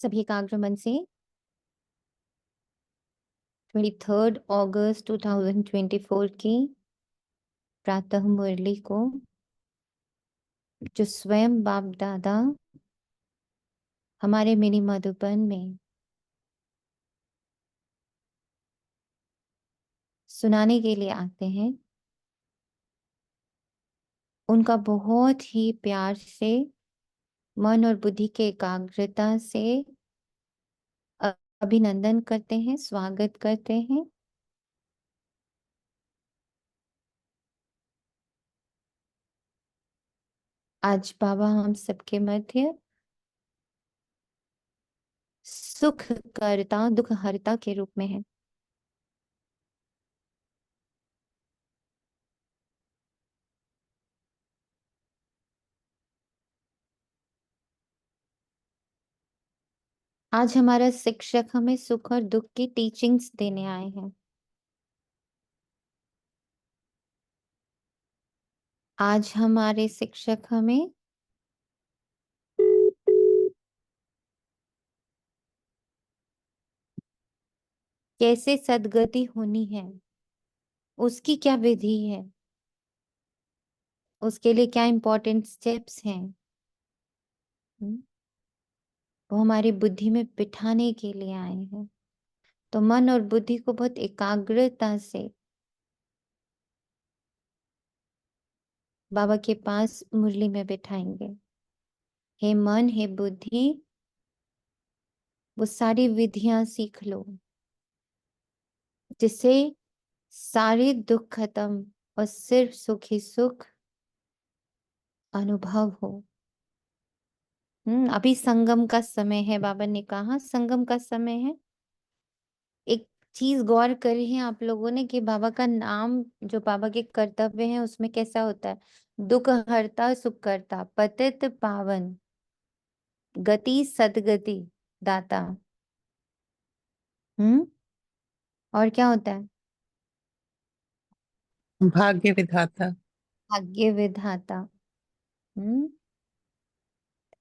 सभी एकाग्र मन से 23 अगस्त 2024 की प्रातः मुरली को जो स्वयं बाप दादा हमारे मिनी मधुबन में सुनाने के लिए आते हैं, उनका बहुत ही प्यार से मन और बुद्धि के एकाग्रता से अभिनंदन करते हैं, स्वागत करते हैं। आज बाबा हम सबके मध्य सुख करता दुख हरता के रूप में है। आज हमारा शिक्षक हमें सुख और दुख की टीचिंग्स देने आए हैं। आज हमारे शिक्षक हमें कैसे सद्गति होनी है, उसकी क्या विधि है, उसके लिए क्या इंपॉर्टेंट स्टेप्स हैं, वो हमारी बुद्धि में बिठाने के लिए आए हैं। तो मन और बुद्धि को बहुत एकाग्रता से बाबा के पास मुरली में बिठाएंगे। हे मन, हे बुद्धि, वो सारी विधियां सीख लो जिससे सारे दुख खत्म और सिर्फ सुख ही सुख अनुभव हो। अभी संगम का समय है, बाबा ने कहा संगम का समय है। एक चीज गौर करी है आप लोगों ने कि बाबा का नाम, जो बाबा के कर्तव्य हैं, उसमें कैसा होता है? दुख हरता सुख करता, पतित पावन, गति सदगति दाता। हम्म और क्या होता है? भाग्य विधाता। भाग्य विधाता। हम्म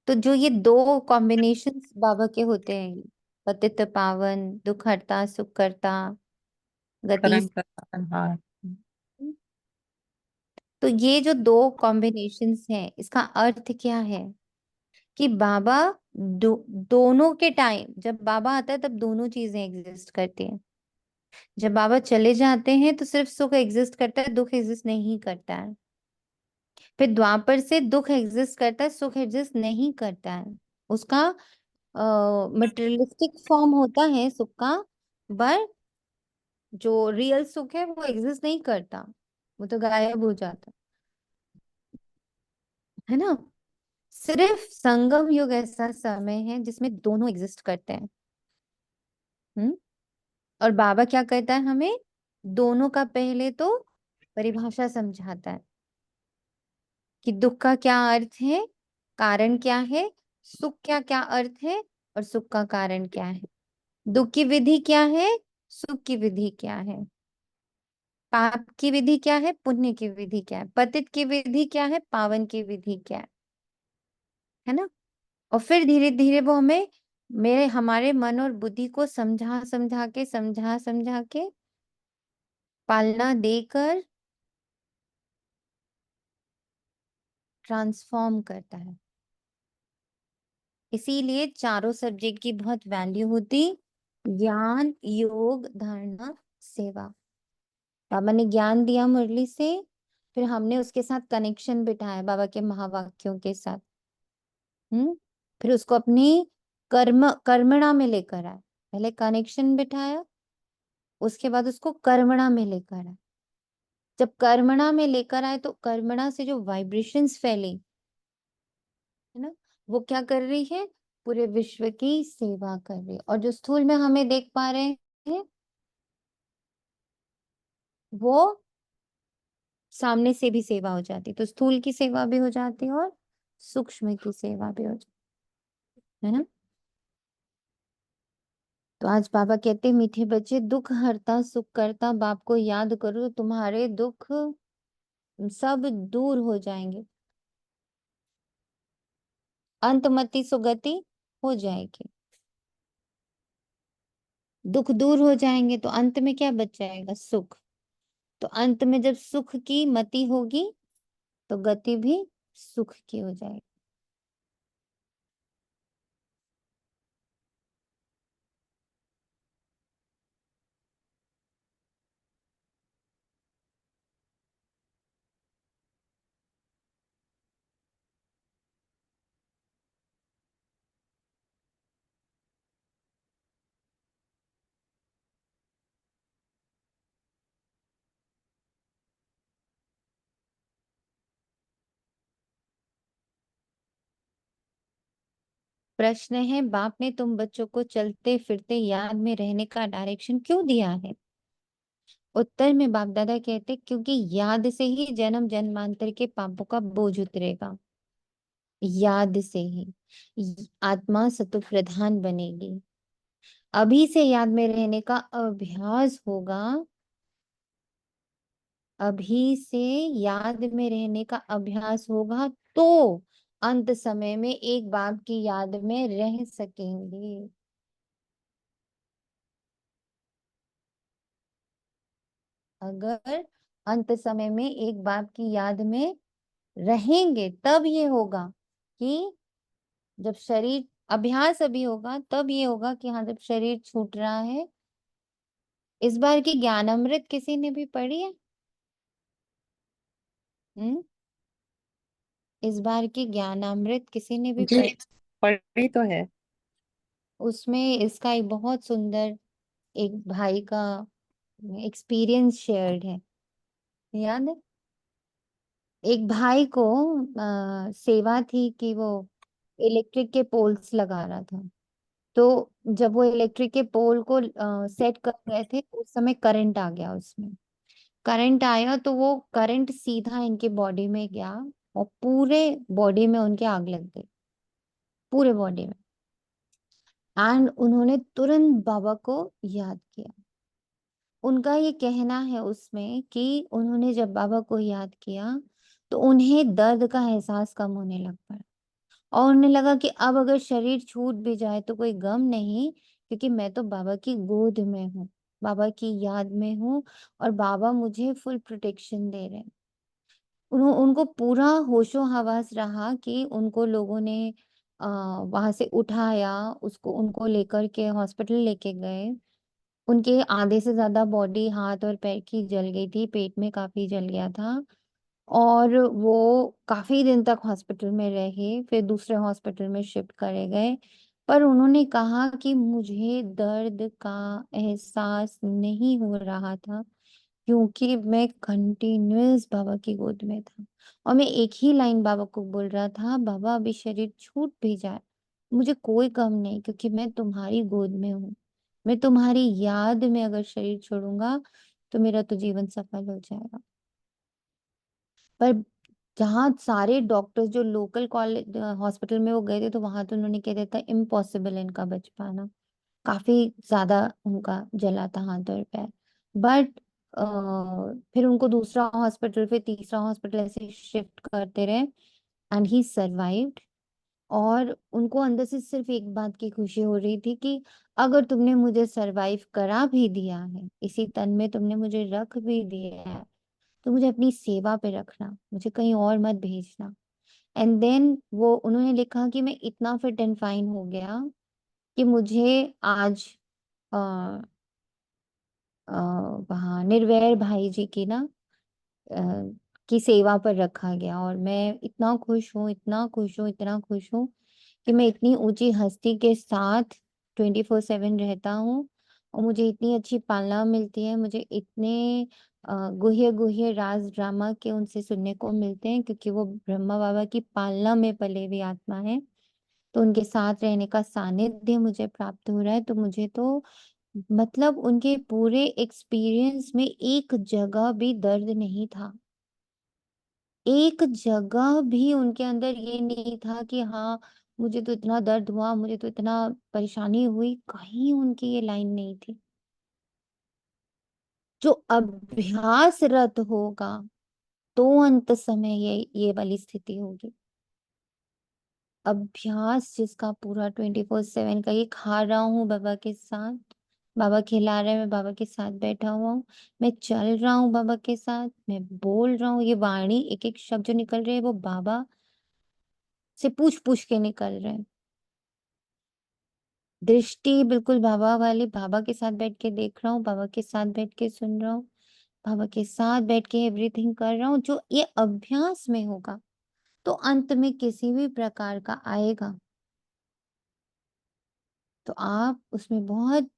तो जो ये दो कॉम्बिनेशन बाबा के होते हैं, पतित पावन, दुख हरता सुख करता, गति। करण का तारनहार। तो ये जो दो कॉम्बिनेशंस हैं, इसका अर्थ क्या है? कि बाबा दोनों के टाइम, जब बाबा आता है तब दोनों चीजें एग्जिस्ट करती हैं। जब बाबा चले जाते हैं तो सिर्फ सुख एग्जिस्ट करता है, दुख एग्जिस्ट नहीं करता है। फिर द्वापर से दुख एग्जिस्ट करता है, सुख एग्जिस्ट नहीं करता है। उसका मटेरियलिस्टिक फॉर्म होता है सुख का, पर जो रियल सुख है वो एग्जिस्ट नहीं करता, वो तो गायब हो जाता है ना। सिर्फ संगम युग ऐसा समय है जिसमें दोनों एग्जिस्ट करते हैं। हम्म और बाबा क्या करता है, हमें दोनों का पहले तो परिभाषा समझाता है कि दुख का क्या अर्थ है, कारण क्या है, सुख क्या क्या अर्थ है और सुख का कारण क्या है, दुख की विधि क्या है, सुख की विधि क्या है, पाप की विधि क्या है, पुण्य की विधि क्या है, पतित की विधि क्या है, पावन की विधि क्या है ना। और फिर धीरे धीरे वो हमें मेरे हमारे मन और बुद्धि को समझा समझा के पालना देकर ट्रांसफॉर्म करता है। इसीलिए चारों सब्जेक्ट की बहुत वैल्यू होती। ज्ञान, योग, धारणा, सेवा। बाबा ने ज्ञान दिया मुरली से, फिर हमने उसके साथ कनेक्शन बिठाया बाबा के महावाक्यों के साथ। हम्म फिर उसको अपनी कर्मणा में लेकर आए। पहले कनेक्शन बिठाया, उसके बाद उसको कर्मणा में लेकर आए। जब कर्मणा में लेकर आए तो कर्मणा से जो वाइब्रेशंस फैली है ना, वो क्या कर रही है? पूरे विश्व की सेवा कर रही है। और जो स्थूल में हमें देख पा रहे हैं, वो सामने से भी सेवा हो जाती, तो स्थूल की सेवा भी हो जाती है और सूक्ष्म की सेवा भी हो जाती है ना। तो आज बाबा कहते हैं, मीठे बच्चे, दुख हरता सुख करता बाप को याद करो तो तुम्हारे दुख सब दूर हो जाएंगे, अंतमति सुगति हो जाएगी। दुख दूर हो जाएंगे तो अंत में क्या बच जाएगा? सुख। तो अंत में जब सुख की मति होगी तो गति भी सुख की हो जाएगी। प्रश्न है, बाप ने तुम बच्चों को चलते फिरते याद में रहने का डायरेक्शन क्यों दिया है? उत्तर में बाप दादा कहते, क्योंकि याद से ही जन्म जन्मांतर के पापों का बोझ उतरेगा। याद से ही आत्मा सतो प्रधान बनेगी। अभी से याद में रहने का अभ्यास होगा। अभी से याद में रहने का अभ्यास होगा तो अंत समय में एक बाप की याद में रह सकेंगे। अगर अंत समय में एक बाप की याद में रहेंगे तब ये होगा कि जब शरीर, अभ्यास अभी होगा तब ये होगा कि हाँ, जब शरीर छूट रहा है। इस बार की ज्ञानामृत किसी ने भी पढ़ी है? हम्म। इस बार की ज्ञानामृत किसी ने भी जी, पढ़ी? पढ़ी तो है। उसमें इसका एक बहुत सुंदर एक भाई का एक्सपीरियंस शेयर्ड है। याद है? एक भाई को सेवा थी कि वो इलेक्ट्रिक के पोल्स लगा रहा था। तो जब वो इलेक्ट्रिक के पोल को सेट कर रहे थे उस समय करंट आ गया उसमें। करंट आया तो वो करंट सीधा इनके बॉडी में गया और पूरे बॉडी में उनके आग लग गई, पूरे बॉडी में। एंड उन्होंने तुरंत बाबा को याद किया। उनका ये कहना है उसमें कि उन्होंने जब बाबा को याद किया तो उन्हें दर्द का एहसास कम होने लग पड़ा। और उन्हें लगा कि अब अगर शरीर छूट भी जाए तो कोई गम नहीं, क्योंकि मैं तो बाबा की गोद में हूँ, बाबा की याद में हूँ, और बाबा मुझे फुल प्रोटेक्शन दे रहे हैं। उनको पूरा होशो हवास रहा कि उनको लोगों ने वहां से उठाया, उसको उनको लेकर के हॉस्पिटल लेके गए। उनके आधे से ज्यादा बॉडी, हाथ और पैर की जल गई थी, पेट में काफी जल गया था। और वो काफी दिन तक हॉस्पिटल में रहे, फिर दूसरे हॉस्पिटल में शिफ्ट करे गए। पर उन्होंने कहा कि मुझे दर्द का एहसास नहीं हो रहा था, क्योंकि मैं कंटिन्यूअस बाबा की गोद में था। और मैं एक ही लाइन बाबा को बोल रहा था, बाबा अभी शरीर छूट भी जाए मुझे कोई गम नहीं, क्योंकि मैं तुम्हारी गोद में हूँ। मैं तुम्हारी याद में अगर शरीर छोड़ूंगा तो मेरा तो जीवन सफल हो जाएगा। पर जहाँ सारे डॉक्टर्स जो लोकल कॉलेज हॉस्पिटल में वो गए थे तो वहां तो उन्होंने कह दिया था इम्पॉसिबल इनका बच पाना। काफी ज्यादा उनका जला था हाथ और पैर। बट फिर उनको दूसरा हॉस्पिटल, फिर तीसरा हॉस्पिटल ऐसे शिफ्ट करते रहे एंड ही सर्वाइव्ड। और उनको अंदर से सिर्फ एक बात की खुशी हो रही थी कि अगर तुमने मुझे सरवाइव करा भी दिया है, इसी तन में तुमने मुझे रख भी दिया है, तो मुझे अपनी सेवा पे रखना, मुझे कहीं और मत भेजना। एंड देन वो उन्होंने लिखा कि मैं इतना फिट एंड फाइन हो गया कि मुझे आज आ, वहाँ निर्वैर भाई जी की ना अ, की सेवा पर रखा गया। और मैं इतना खुश हूँ, इतना खुश हूँ, इतना खुश हूँ कि मैं इतनी ऊंची हस्ती के साथ 24/7 रहता हूँ। और मुझे इतनी अच्छी पालना मिलती है, मुझे इतने गुह्य गुह्य राज ड्रामा के उनसे सुनने को मिलते हैं, क्योंकि वो ब्रह्मा बाबा की पालना में पले हुई आत्मा है। तो उनके साथ रहने का सानिध्य मुझे प्राप्त हो रहा है। तो मुझे तो मतलब उनके पूरे एक्सपीरियंस में एक जगह भी दर्द नहीं था। एक जगह भी उनके अंदर ये नहीं था कि हाँ मुझे तो इतना दर्द हुआ, मुझे तो इतना परेशानी हुई, कहीं उनकी ये लाइन नहीं थी। जो अभ्यासरत होगा तो अंत समय ये वाली स्थिति होगी। अभ्यास जिसका पूरा 24/7 का, ये खा रहा हूँ बाबा के साथ, बाबा खिला रहे हैं, मैं बाबा के साथ बैठा हुआ हूँ, मैं चल रहा हूँ बाबा के साथ, मैं बोल रहा हूँ, ये वाणी एक एक शब्द जो निकल रहे हैं वो बाबा से पूछ पूछ के निकल रहे हैं। दृष्टि बिल्कुल बाबा वाली, बाबा के साथ बैठ के देख रहा हूँ, बाबा के साथ बैठ के सुन रहा हूँ, बाबा के साथ बैठ के एवरीथिंग कर रहा हूँ। जो ये अभ्यास में होगा तो अंत में किसी भी प्रकार का आएगा तो आप उसमें बहुत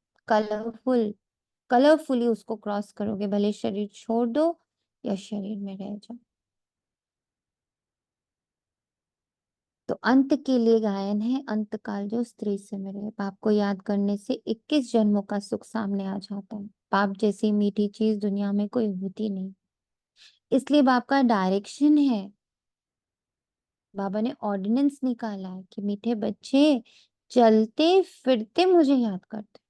कलरफुली उसको क्रॉस करोगे, भले शरीर छोड़ दो या शरीर में रह जाओ। तो अंत के लिए गायन है, अंत काल जो स्त्री से मिले। पाप को याद करने से 21 जन्मों का सुख सामने आ जाता है। पाप जैसी मीठी चीज दुनिया में कोई होती नहीं, इसलिए बाप का डायरेक्शन है, बाबा ने ऑर्डिनेंस निकाला है कि मीठे बच्चे चलते फिरते मुझे याद करते।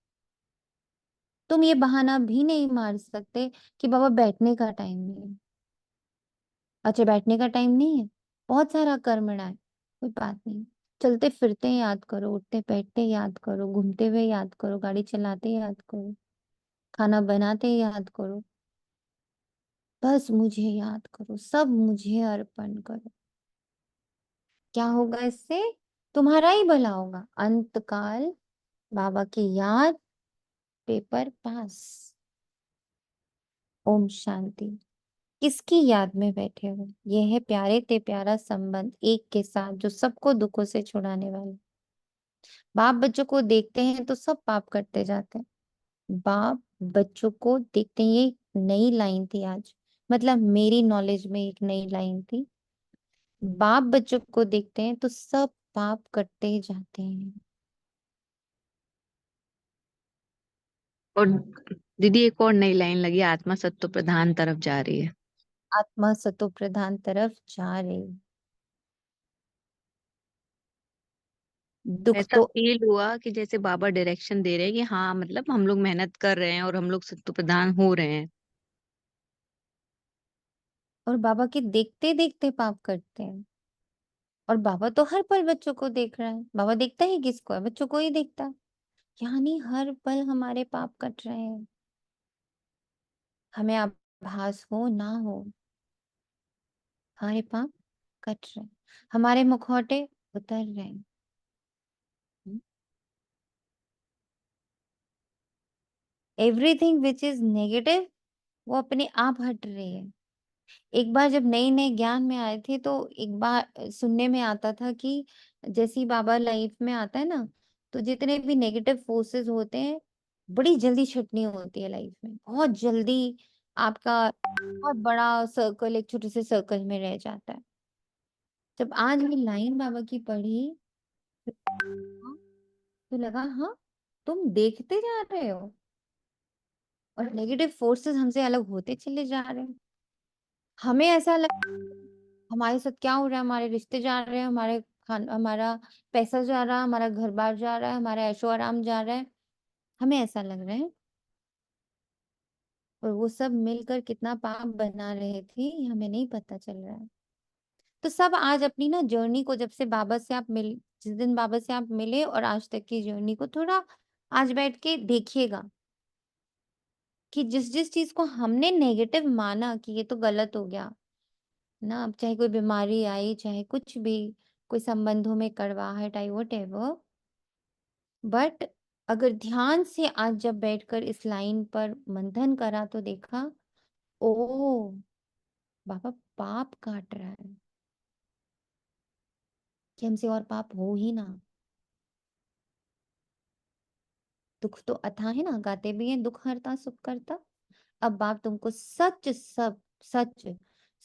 तुम ये बहाना भी नहीं मार सकते कि बाबा बैठने का टाइम नहीं है। अच्छा बैठने का टाइम नहीं है, बहुत सारा कर्मणा है, कोई बात नहीं। चलते फिरते याद करो, उठते बैठते याद करो, घूमते हुए याद करो, गाड़ी चलाते याद करो, खाना बनाते याद करो, बस मुझे याद करो, सब मुझे अर्पण करो। क्या होगा इससे? तुम्हारा ही भला होगा। अंत काल बाबा की याद, पेपर पास। ओम शांति। किसकी याद में बैठे हो? ये है प्यारे ते प्यारा संबंध एक के साथ जो सबको दुखों से छुड़ाने वाले। बाप बच्चों को देखते हैं तो सब पाप करते जाते हैं। बाप बच्चों को देखते हैं, ये एक नई लाइन थी आज, मतलब मेरी नॉलेज में एक नई लाइन थी। बाप बच्चों को देखते हैं तो सब पाप करते जाते हैं। और दीदी एक और नई लाइन लगी, आत्मा सत्व प्रधान तरफ जा रही है। आत्मा सतो प्रधान तरफ जा रही। दुख ऐसा तो, फील हुआ कि जैसे बाबा डायरेक्शन दे रहे हैं कि हाँ मतलब हम लोग मेहनत कर रहे हैं और हम लोग सत्व प्रधान हो रहे हैं। और बाबा के देखते देखते पाप करते हैं। और बाबा तो हर पल बच्चों को देख रहा है। बाबा देखता ही किसको है? बच्चों को ही देखता है। यानी हर पल हमारे पाप कट रहे हैं, हमें आभास हो ना हो, हमारे पाप कट रहे हैं, हमारे मुखौटे उतर रहे हैं। एवरीथिंग विच इज नेगेटिव वो अपने आप हट रही है। एक बार जब नई नई ज्ञान में आए थे तो एक बार सुनने में आता था कि जैसे ही बाबा लाइफ में आता है ना, तो जितने भी नेगेटिव फोर्सेस होते हैं बड़ी जल्दी छटनी होती है लाइफ में, बहुत जल्दी। आपका बहुत बड़ा सर्कल एक छोटे से सर्कल में रह जाता है। जब आज मैं लाइन बाबा की पढ़ी तो लगा हाँ, तुम देखते जा रहे हो और नेगेटिव फोर्सेस हमसे अलग होते चले जा रहे हैं। हमें ऐसा हमारे साथ क्या हो रहा है, हमारे रिश्ते जा रहे हैं, हमारे खान हमारा पैसा जा रहा है, हमारा घर बार जा रहा है, हमारा ऐशो आराम जा रहा है, हमें ऐसा लग रहा है। और वो सब मिलकर कितना पाप बना रहे थे हमें नहीं पता चल रहा है। तो सब आज अपनी ना जर्नी को, जब से बाबा से आप मिल जिस दिन बाबा से आप मिले और आज तक की जर्नी को थोड़ा आज बैठ के देखिएगा कि जिस जिस चीज को हमने नेगेटिव माना कि ये तो गलत हो गया ना, अब चाहे कोई बीमारी आई, चाहे कुछ भी, कोई संबंधों में कड़वाहट आई, वट एवर, बट अगर ध्यान से आज जब बैठकर इस लाइन पर मंथन करा तो देखा, ओ बाबा पाप काट रहा है कि हमसे और पाप हो ही ना। दुख तो अथाह है ना, गाते भी हैं दुख हरता सुख करता। अब बाप तुमको सच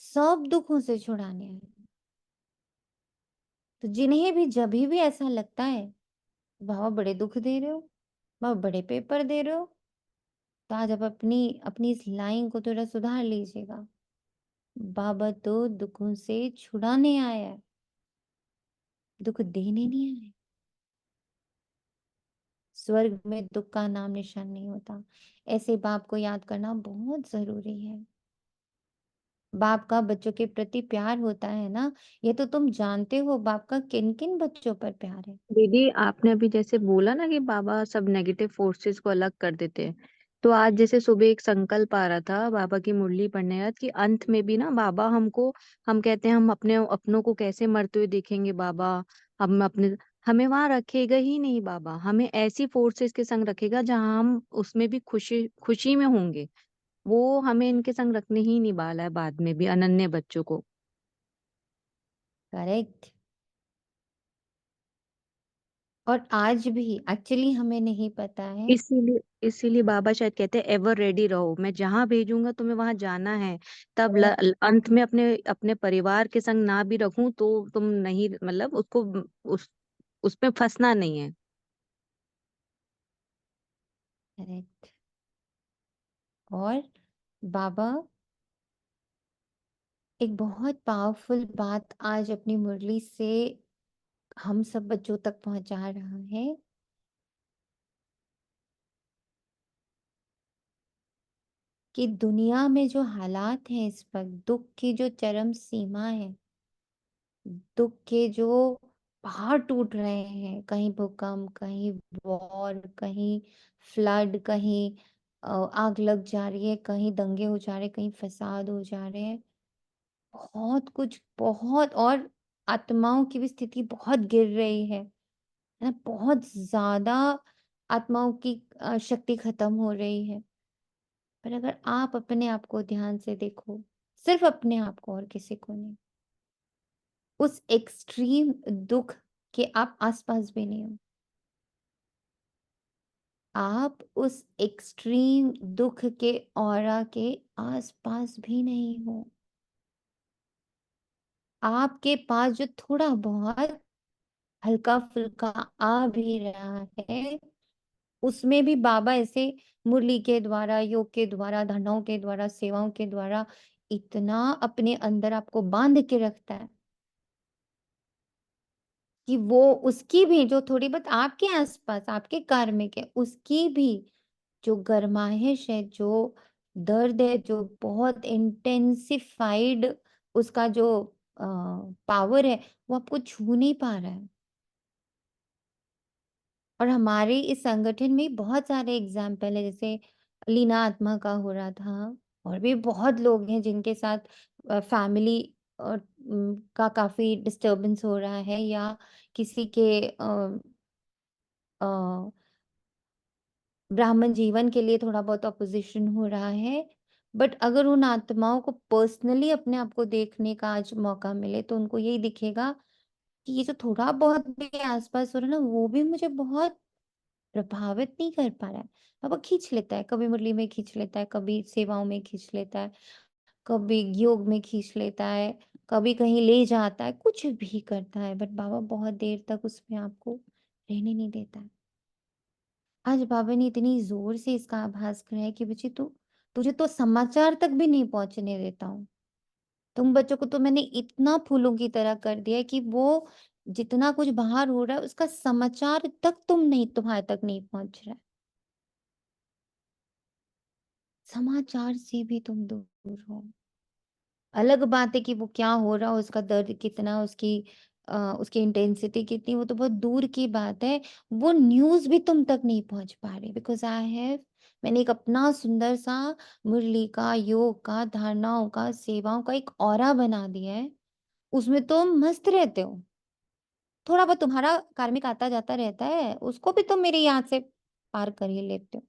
सब दुखों से छुड़ाने आए। तो जिन्हें भी जब भी ऐसा लगता है बाबा बड़े दुख दे रहे हो, बाबा बड़े पेपर दे रहे हो, तो आज आप अपनी अपनी इस लाइन को थोड़ा सुधार लीजिएगा। बाबा तो दुखों से छुड़ाने आया है, दुख देने नहीं आए। स्वर्ग में दुख का नाम निशान नहीं होता। ऐसे बाप को याद करना बहुत जरूरी है। बाप का बच्चों के प्रति प्यार होता है ना, ये तो तुम जानते हो बाप का किन किन बच्चों पर प्यार है। दीदी आपने अभी जैसे बोला ना कि बाबा सब नेगेटिव फोर्सेस को अलग कर देते हैं, तो आज जैसे सुबह एक संकल्प आ रहा था बाबा की मुरली पढ़ने बाद कि अंत में भी ना बाबा हमको, हम कहते हैं हम अपने अपनों को कैसे मरते हुए देखेंगे बाबा, हम अपने, हमें वहां रखेगा ही नहीं बाबा, हमें ऐसी फोर्सेस के संग रखेगा जहां हम उसमें भी खुशी खुशी में होंगे। वो हमें इनके संग रखने ही नहीं वाला है बाद में भी, अनन्य बच्चों को। करेक्ट। और आज भी एक्चुअली हमें नहीं पता है। इसीलिए इसीलिए बाबा शायद कहते हैं एवर रेडी रहो, मैं जहां भेजूंगा तुम्हें वहां जाना है। तब अंत में अपने अपने परिवार के संग ना भी रखूं तो तुम नहीं, मतलब उसको, उस उसमें फंसना नहीं है। करेक्ट। और बाबा एक बहुत पावरफुल बात आज अपनी मुरली से हम सब बच्चों तक पहुंचा रहा है कि दुनिया में जो हालात हैं इस वक्त, दुख की जो चरम सीमा है, दुख के जो पहाड़ टूट रहे हैं, कहीं भूकंप, कहीं वॉर, कहीं फ्लड, कहीं आग लग जा रही है, कहीं दंगे हो जा रहे हैं, कहीं फसाद हो जा रहे हैं, बहुत कुछ, बहुत। और आत्माओं की भी स्थिति बहुत गिर रही है ना, बहुत ज्यादा आत्माओं की शक्ति खत्म हो रही है। पर अगर आप अपने आप को ध्यान से देखो, सिर्फ अपने आप को और किसी को नहीं, उस एक्सट्रीम दुख के आप आसपास भी नहीं हो, आप उस एक्सट्रीम दुख के ऑरा के आसपास भी नहीं हो। आपके पास जो थोड़ा बहुत हल्का फुल्का आ भी रहा है, उसमें भी बाबा ऐसे मुरली के द्वारा, योग के द्वारा, धरनाओं के द्वारा, सेवाओं के द्वारा इतना अपने अंदर आपको बांध के रखता है कि वो उसकी भी जो थोड़ी बहुत आपके आसपास, आपके कार्मिक है, उसकी भी जो गर्माहट है, जो दर्द है, जो बहुत इंटेंसिफाइड उसका जो पावर है, वो आपको छू नहीं पा रहा है। और हमारे इस संगठन में बहुत सारे एग्जाम्पल है, जैसे लीना आत्मा का हो रहा था, और भी बहुत लोग हैं जिनके साथ फैमिली का काफी डिस्टरबेंस हो रहा है, या किसी के ब्राह्मण जीवन के लिए थोड़ा बहुत अपोजिशन हो रहा है। बट अगर उन आत्माओं को पर्सनली अपने आप को देखने का आज मौका मिले, तो उनको यही दिखेगा कि ये जो थोड़ा बहुत भी आसपास हो रहा है ना, वो भी मुझे बहुत प्रभावित नहीं कर पा रहा है। अब वो खींच लेता है, कभी मुरली में खींच लेता है, कभी सेवाओं में खींच लेता है, कभी योग में खींच लेता है, कभी कहीं ले जाता है, कुछ भी करता है, बट बाबा बहुत देर तक उसमें आपको रहने नहीं देता है। आज बाबा ने इतनी जोर से इसका आभास कराया कि बच्ची तू, तुझे तो समाचार तक भी नहीं पहुंचने देता हूँ। तुम बच्चों को तो मैंने इतना फूलों की तरह कर दिया है कि वो जितना कुछ बाहर हो रहा है उसका समाचार तक तुम्हारे तक नहीं पहुंच रहा है। समाचार से भी तुम दूर हो। अलग बात है कि वो क्या हो रहा है, उसका दर्द कितना, उसकी इंटेंसिटी कितनी, वो तो बहुत दूर की बात है। वो न्यूज भी तुम तक नहीं पहुंच पा रही, बिकॉज मैंने एक अपना सुंदर सा मुरली का, योग का, धारणाओं का, सेवाओं का एक ऑरा बना दिया है। उसमें तुम मस्त रहते हो। थोड़ा बहुत तुम्हारा कार्मिक आता जाता रहता है, उसको भी तुम मेरे यहाँ से पार कर ही लेते हो,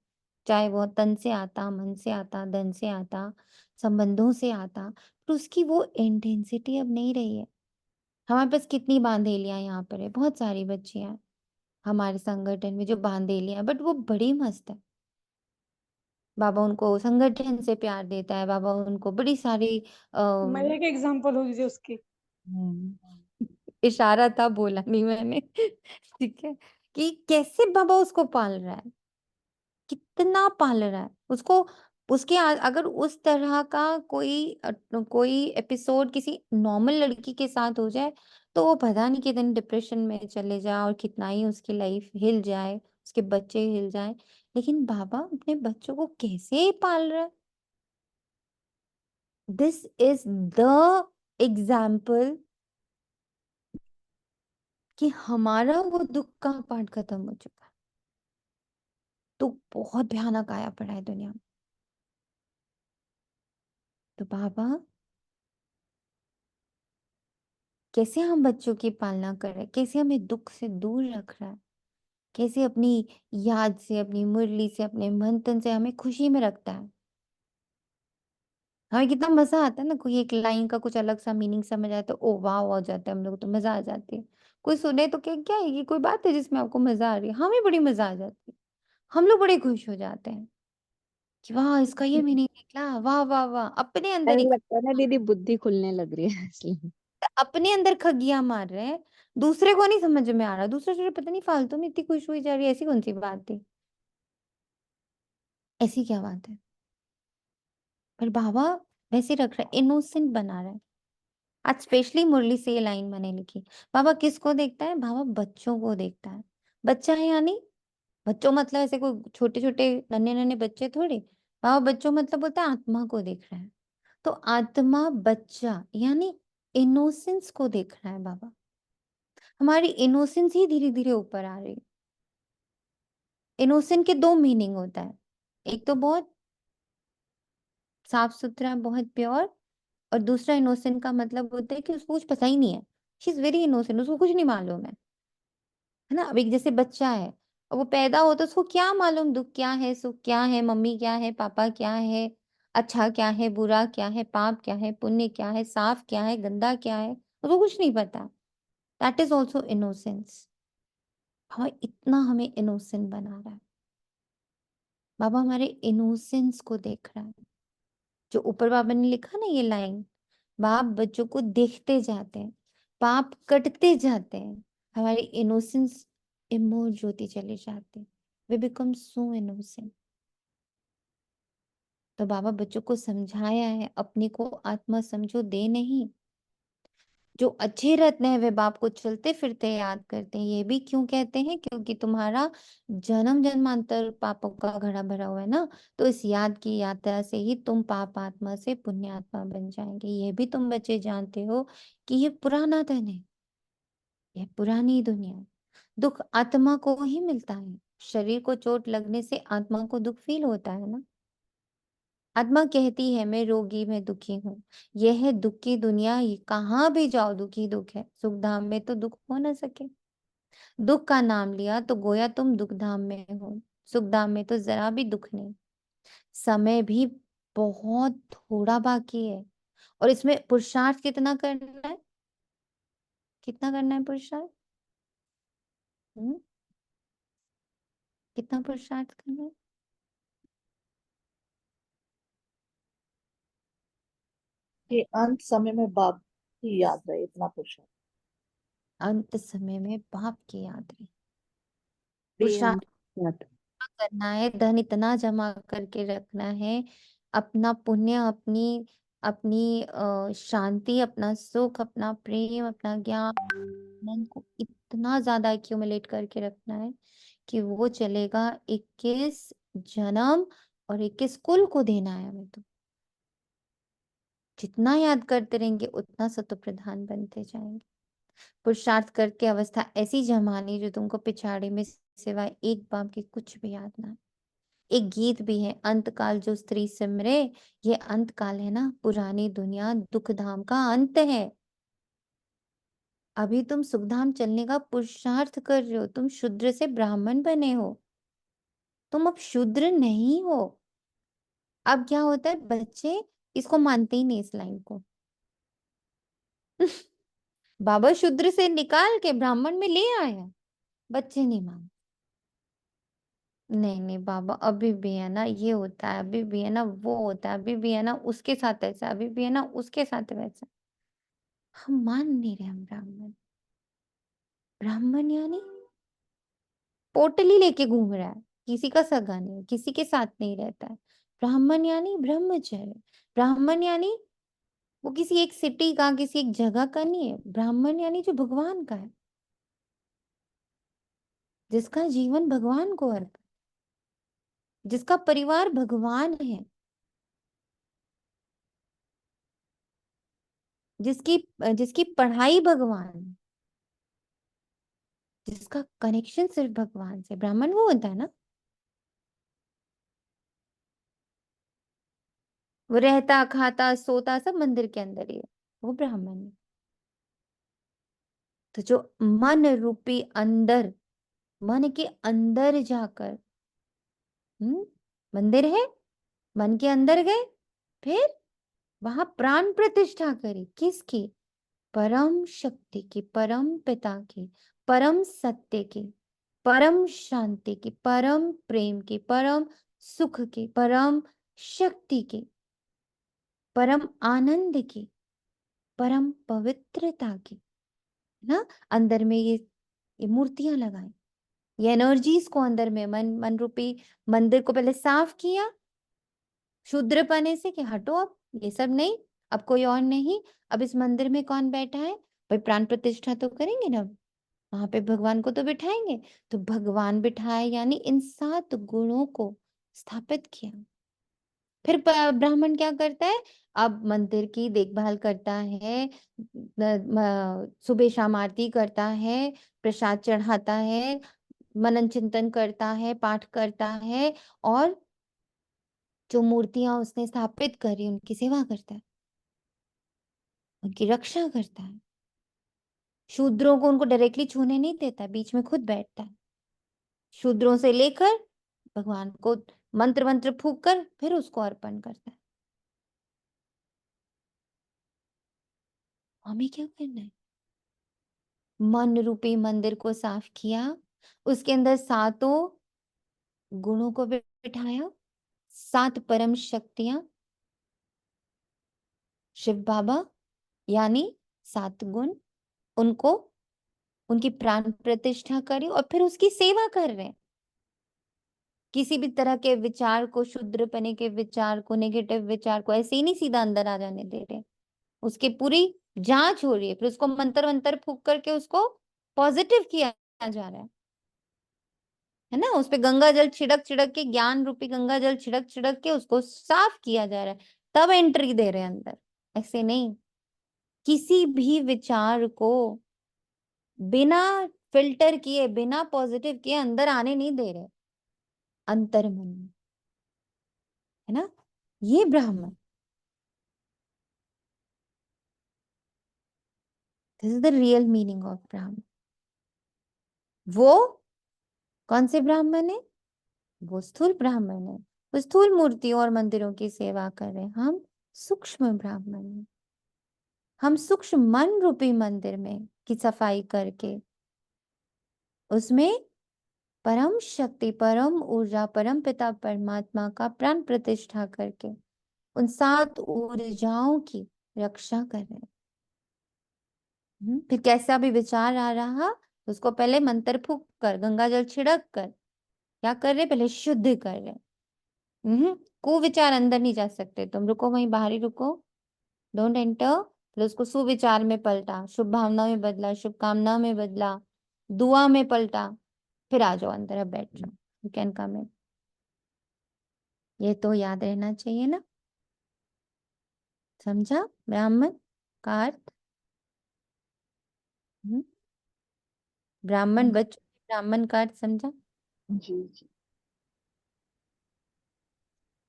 चाहे वो तन से आता, मन से आता, धन से आता, संबंधों से आता। पर उसकी वो इंटेंसिटी अब नहीं रही है। हमारे पास कितनी बांधेलियां यहाँ पर है, बहुत सारी बच्चियां हैं हमारे संगठन में जो बांधेलियां, बट वो बड़ी मस्त है। बाबा उनको संगठन से प्यार देता है, बाबा उनको बड़ी सारी मैं अः एक एग्जांपल हूँ दीदी उसकी। इशारा था, बोला नहीं मैंने ठीक है, कि कैसे बाबा उसको पाल रहा है, कितना पाल रहा है उसको। अगर उस तरह का कोई एपिसोड किसी नॉर्मल लड़की के साथ हो जाए, तो वो पता नहीं कितने डिप्रेशन में चले जाए और कितना ही उसकी लाइफ हिल जाए, उसके बच्चे हिल जाए। लेकिन बाबा अपने बच्चों को कैसे पाल रहा है। दिस इज द एग्जाम्पल कि हमारा वो दुख का पार्ट खत्म हो चुका है, तो बहुत भयानक आया पड़ा है दुनिया में। तो बाबा कैसे हम बच्चों की पालना कर रहे हैं, कैसे हमें दुख से दूर रख रहा है, कैसे अपनी याद से, अपनी मुरली से, अपने मंथन से हमें खुशी में रखता है। हमें कितना मजा आता है ना, कोई एक लाइन का कुछ अलग सा मीनिंग समझ आए तो ओ वाह हो जाता है, हम लोग तो मजा आ जाती है। कोई सुने तो क्या क्या है ये, कोई बात है जिसमें आपको मजा आ रही है, हमें बड़ी मजा आ जाती है, हम लोग बड़े खुश हो जाते हैं कि वाह इसका ये मीनिंग निकला, वाह वाह वाह, अपने अंदर ही ऐसा लगता है ना दीदी, बुद्धि खुलने लग रही है इसलिए। अपने अंदर खगिया मार रहे हैं, दूसरे को नहीं समझ में आ रहा, दूसरा सोच रहा, पता नहीं फालतू में इतनी खुश हुई जा रही है, ऐसी कौन सी बात थी, ऐसी क्या बात है। पर बाबा वैसे रख रहा है, इनोसेंट बना रहा है। आज स्पेशली मुरली से ये लाइन मैंने लिखी, बाबा किसको देखता है, बाबा बच्चों को देखता है। बच्चा है यानी, बच्चों मतलब ऐसे कोई छोटे छोटे नन्हे नन्हे बच्चे थोड़े, बाबा बच्चों मतलब बोलता है आत्मा को देख रहा है। तो आत्मा बच्चा यानी इनोसेंस को देख रहा है बाबा। हमारी इनोसेंस ही धीरे धीरे ऊपर आ रही है। इनोसेंट के दो मीनिंग होता है, एक तो बहुत साफ सुथरा, बहुत प्योर, और दूसरा इनोसेंट का मतलब होता है कि उसको कुछ पता ही नहीं है, शी इज वेरी इनोसेंट, उसको कुछ नहीं मालूम है ना। अब एक जैसे बच्चा है, और वो पैदा हो तो उसको क्या मालूम दुख क्या है, सुख क्या है, मम्मी क्या है, पापा क्या है, अच्छा क्या है, बुरा क्या है, पाप क्या है, पुण्य क्या है, साफ क्या है, गंदा क्या है, उसको कुछ नहीं पता। That is also innocence. हमें इतना हमें इनोसेंट बना रहा है बाबा, हमारे इनोसेंस को देख रहा है। जो ऊपर बाबा ने लिखा ना ये लाइन, बाप बच्चों को देखते जाते हैं, पाप कटते जाते हैं, हमारी इनोसेंस इमोज होती चली जाती है, वे बिकम सो इनोसेंट। तो बाबा बच्चों को समझाया है, अपने को आत्मा समझो, दे नहीं। जो अच्छे रत्न है वे बाप को चलते फिरते याद करते हैं। ये भी क्यों कहते हैं, क्योंकि तुम्हारा जन्म जन्मांतर पापों का घड़ा भरा हुआ है ना, तो इस याद की यात्रा से ही तुम पाप आत्मा से पुण्य आत्मा बन जाएंगे। ये भी तुम बच्चे जानते हो कि ये पुराना धन है, ये पुरानी दुनिया है। दुख आत्मा को ही मिलता है, शरीर को चोट लगने से आत्मा को दुख फील होता है ना। आत्मा कहती है मैं रोगी, मैं दुखी हूँ, यह है दुख की दुनिया, ये कहाँ भी जाओ दुखी दुख है, सुख धाम में तो दुख हो ना सके। दुख का नाम लिया तो गोया तुम दुख धाम में हो, सुख धाम में तो जरा भी दुख नहीं। समय भी बहुत थोड़ा बाकी है, और इसमें पुरुषार्थ कितना करना है, कितना करना है पुरुषार्थ, हम्म? कितना पुरुषार्थ करना है। कि अंत समय में बाप की याद रहे, इतना पुरुषार्थ। अंत समय में बाप की याद रहे, बेअंत पुरुषार्थ बात। करना है, धन इतना जमा करके रखना है, अपना पुण्य, अपनी अपनी शांति, अपना सुख, अपना प्रेम, अपना ज्ञान, मन को इतना ज्यादा एक्यूमुलेट करके रखना है कि वो चलेगा 21 जन्म, और 21 कुल को देना है हमें। तो जितना याद करते रहेंगे उतना सतो प्रधान बनते जाएंगे। पुरुषार्थ करके अवस्था ऐसी जमानी जो तुमको पिछाड़ी में सिवाय एक बाप की कुछ भी याद ना। एक गीत भी है, अंत काल जो स्त्री सिमरे, ये अंत काल है ना, पुरानी दुनिया दुख धाम का अंत है। अभी तुम सुखधाम चलने का पुरुषार्थ कर रहे हो, तुम शूद्र से ब्राह्मण बने हो, तुम अब शूद्र नहीं हो। अब क्या होता है, बच्चे इसको मानते ही नहीं इस लाइन को। बाबा शूद्र से निकाल के ब्राह्मण में ले आया, बच्चे नहीं मानते। नहीं नहीं बाबा, अभी भी है ना ये होता है, अभी भी है ना वो होता है, अभी भी है ना उसके साथ ऐसा, अभी भी है ना उसके साथ वैसा। हम मान नहीं रहे, हम ब्राह्मण। ब्राह्मण यानी पोटली लेके घूम रहा है, किसी का सगा नहीं, किसी के साथ नहीं रहता है। ब्राह्मण यानी ब्रह्मचर्य। ब्राह्मण यानी वो किसी एक सिटी का, किसी एक जगह का नहीं है। ब्राह्मण यानी जो भगवान का है, जिसका जीवन भगवान को अर्पित, जिसका परिवार भगवान है। जिसकी जिसकी पढ़ाई भगवान, जिसका कनेक्शन सिर्फ भगवान से, ब्राह्मण वो होता है ना। वो रहता खाता सोता सब मंदिर के अंदर ही है, वो ब्राह्मण है। तो जो मन रूपी अंदर, मन के अंदर जाकर, मंदिर है, मन के अंदर गए, फिर वहां प्राण प्रतिष्ठा करी, किसकी? परम शक्ति की, परम पिता की, परम सत्य की, परम शांति की, परम प्रेम की, परम सुख की, परम शक्ति की, परम आनंद की, परम पवित्रता की, ना। अंदर में ये मूर्तियां लगाई, ये एनर्जीज को अंदर में, मन रूपी मंदिर को पहले साफ किया शूद्र पने से, कि हटो अब ये सब नहीं, अब कोई और नहीं। अब इस मंदिर में कौन बैठा है भाई? प्राण प्रतिष्ठा तो करेंगे ना, वहां पे भगवान को तो बिठाएंगे। तो भगवान बिठाए, यानी इन 7 गुणों को स्थापित किया। फिर ब्राह्मण क्या करता है? अब मंदिर की देखभाल करता है, सुबह शाम आरती करता है, प्रसाद चढ़ाता है, मनन चिंतन करता है, पाठ करता है, और जो मूर्तियां उसने स्थापित करी उनकी सेवा करता है, उनकी रक्षा करता है। शूद्रों को उनको डायरेक्टली छूने नहीं देता, बीच में खुद बैठता है। शूद्रों से लेकर भगवान को मंत्र मंत्र फूक कर फिर उसको अर्पण करता है। हमें क्या करना है? मन रूपी मंदिर को साफ किया, उसके अंदर 7 गुणों को बिठाया, 7 परम शक्तियां, शिव बाबा, यानी 7 गुण, उनको, उनकी प्राण प्रतिष्ठा करी, और फिर उसकी सेवा कर रहे हैं। किसी भी तरह के विचार को, शुद्रपने के विचार को, नेगेटिव विचार को ऐसे ही नहीं सीधा अंदर आ जाने दे रहे, उसकी पूरी जांच हो रही है। फिर उसको मंत्र मंत्र फूक करके उसको पॉजिटिव किया जा रहा है ना। उस पे गंगा जल छिड़क छिड़क के, ज्ञान रूपी गंगा जल छिड़क छिड़क के उसको साफ किया जा रहा है, तब एंट्री दे रहे हैं अंदर। ऐसे नहीं, किसी भी विचार को बिना फिल्टर किए, बिना पॉजिटिव किए अंदर आने नहीं दे रहे, अंतर मन में, है ना। ये ब्राह्मण, this is the real meaning of ब्राह्मण। वो कौन से ब्राह्मण है? वो स्थूल ब्राह्मण है, वो स्थूल मूर्तियों और मंदिरों की सेवा कर रहे हैं। हम सूक्ष्म ब्राह्मण हैं, हम सूक्ष्म मन रूपी मंदिर में की सफाई करके उसमें परम शक्ति, परम ऊर्जा, परम पिता परमात्मा का प्राण प्रतिष्ठा करके उन 7 ऊर्जाओं की रक्षा कर रहे हैं। फिर कैसा भी विचार आ रहा, उसको पहले मंत्र फूक कर, गंगा जल छिड़क कर क्या कर रहे? पहले शुद्ध कर रहे। कुविचार अंदर नहीं जा सकते, तुम रुको वहीं, बाहर ही रुको, डोंट एंटर। फिर उसको सुविचार में पलटा, शुभ भावना में बदला, शुभकामना में बदला, दुआ में पलटा, फिर आ जाओ अंदर, अब बैठ जाओ, यू कैन कम इन। ये तो याद रहना चाहिए ना। समझा ब्राह्मण का अर्थ? ब्राह्मण बच्चों, ब्राह्मण का अर्थ समझा? जी जी।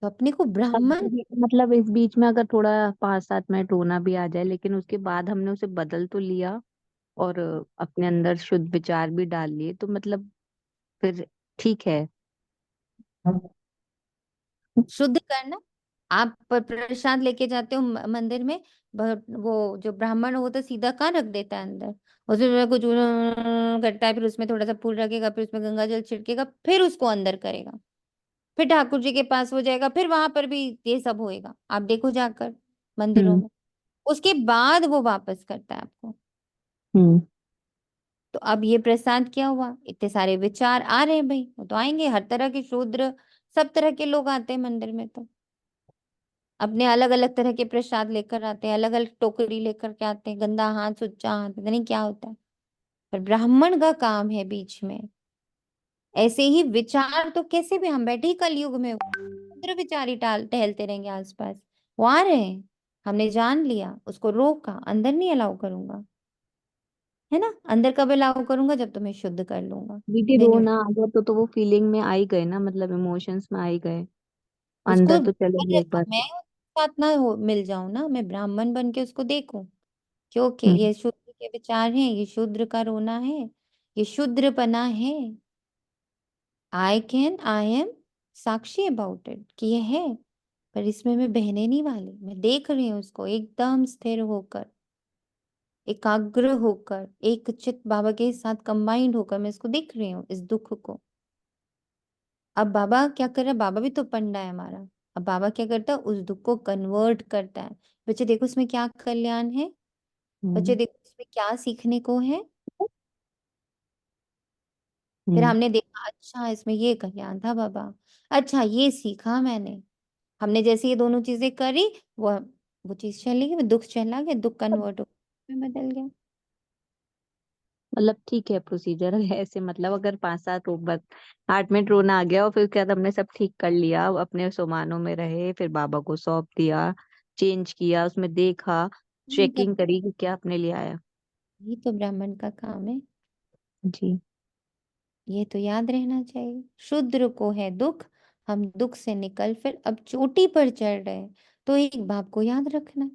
तो अपने को ब्राह्मण, मतलब इस बीच में अगर थोड़ा 5-7 मिनट रोना भी आ जाए, लेकिन उसके बाद हमने उसे बदल तो लिया और अपने अंदर शुद्ध विचार भी डाल लिए, तो मतलब फिर ठीक है। शुद्ध करना। आप प्रसाद लेके जाते हो मंदिर में, वो जो ब्राह्मण हो वो तो सीधा कहाँ रख देता है अंदर, उसमें कुछ करता है, फिर उसमें थोड़ा सा फूल रखेगा, फिर उसमें गंगा जल छिड़केगा, फिर उसको अंदर करेगा, फिर ठाकुर जी के पास हो जाएगा, फिर वहां पर भी ये सब होएगा, आप देखो जाकर मंदिरों हम्म। में। उसके बाद वो वापस करता है आपको। हम्म। तो अब ये प्रसाद क्या हुआ? इतने सारे विचार आ रहे हैं भाई, वो तो आएंगे, हर तरह के शूद्र, सब तरह के लोग आते हैं मंदिर में, तो अपने अलग अलग तरह के प्रसाद लेकर आते हैं, अलग अलग टोकरी लेकर के आते हैं, गंदा हाथ, सुच्चा हाथ, पता नहीं क्या होता है। पर ब्राह्मण का काम है बीच में, ऐसे ही विचार तो कैसे भी, हम बैठे ही कलयुग में, शूद्र विचार ही टहलते रहेंगे आसपास, वो आ रहे हैं, हमने जान लिया, उसको रोका, अंदर नहीं अलाउ करूंगा, है ना। अंदर कब अलाउ करूंगा, जब तुम्हें शुद्ध कर लूंगा। दीदी देन यू, रोना आ गया तो वो फीलिंग में आ ही गए ना, मतलब इमोशंस में आ ही गए, उसको अंदर तो चले गए एक बार। मैं उसके साथ ना हो मिल जाऊं ना, मैं ब्राह्मण बन के उसको देखूं, क्योंकि हम्म। ये शूद्र के विचार हैं, ये शूद्र का रोना है, ये शूद्रपना है। I am Sakshi about it कि ये है, पर इसमें मैं बहने नहीं वाली। मैं देख रही हूँ उसको एकदम स्थिर होकर, एकाग्र होकर, एक चित बाबा के साथ कंबाइंड होकर मैं इसको देख रही हूँ, इस दुख को। अब बाबा क्या कर रहा है, बाबा भी तो पंडा है हमारा। अब बाबा क्या करता है, उस दुख को कन्वर्ट करता है। बच्चे देखो इसमें क्या कल्याण है, बच्चे हम्म। देखो इसमें क्या सीखने को है। फिर हम्म। हमने देखा, अच्छा इसमें ये कल्याण था बाबा, अच्छा ये सीखा मैंने। हमने जैसे ये दोनों चीजें करी, वो चीज चली गई, वो दुख चला गया, दुख कन्वर्ट हो में बदल गया। मतलब ठीक है प्रोसीजर है ऐसे, मतलब अगर 5-7 बस 8 मिनट रोना आ गया और फिर क्या, हमने सब ठीक कर लिया, अपने सोमानों में रहे, फिर बाबा को सौंप दिया, चेंज किया, उसमें देखा, मतलब चेकिंग करी कि क्या अपने लिए आया। ये तो ब्राह्मण का काम है, जी। ये तो याद रहना चाहिए। शूद्र को है दुख, हम दुख से निकल फिर अब चोटी पर चढ़ रहे हैं, तो एक बाप को याद रखना।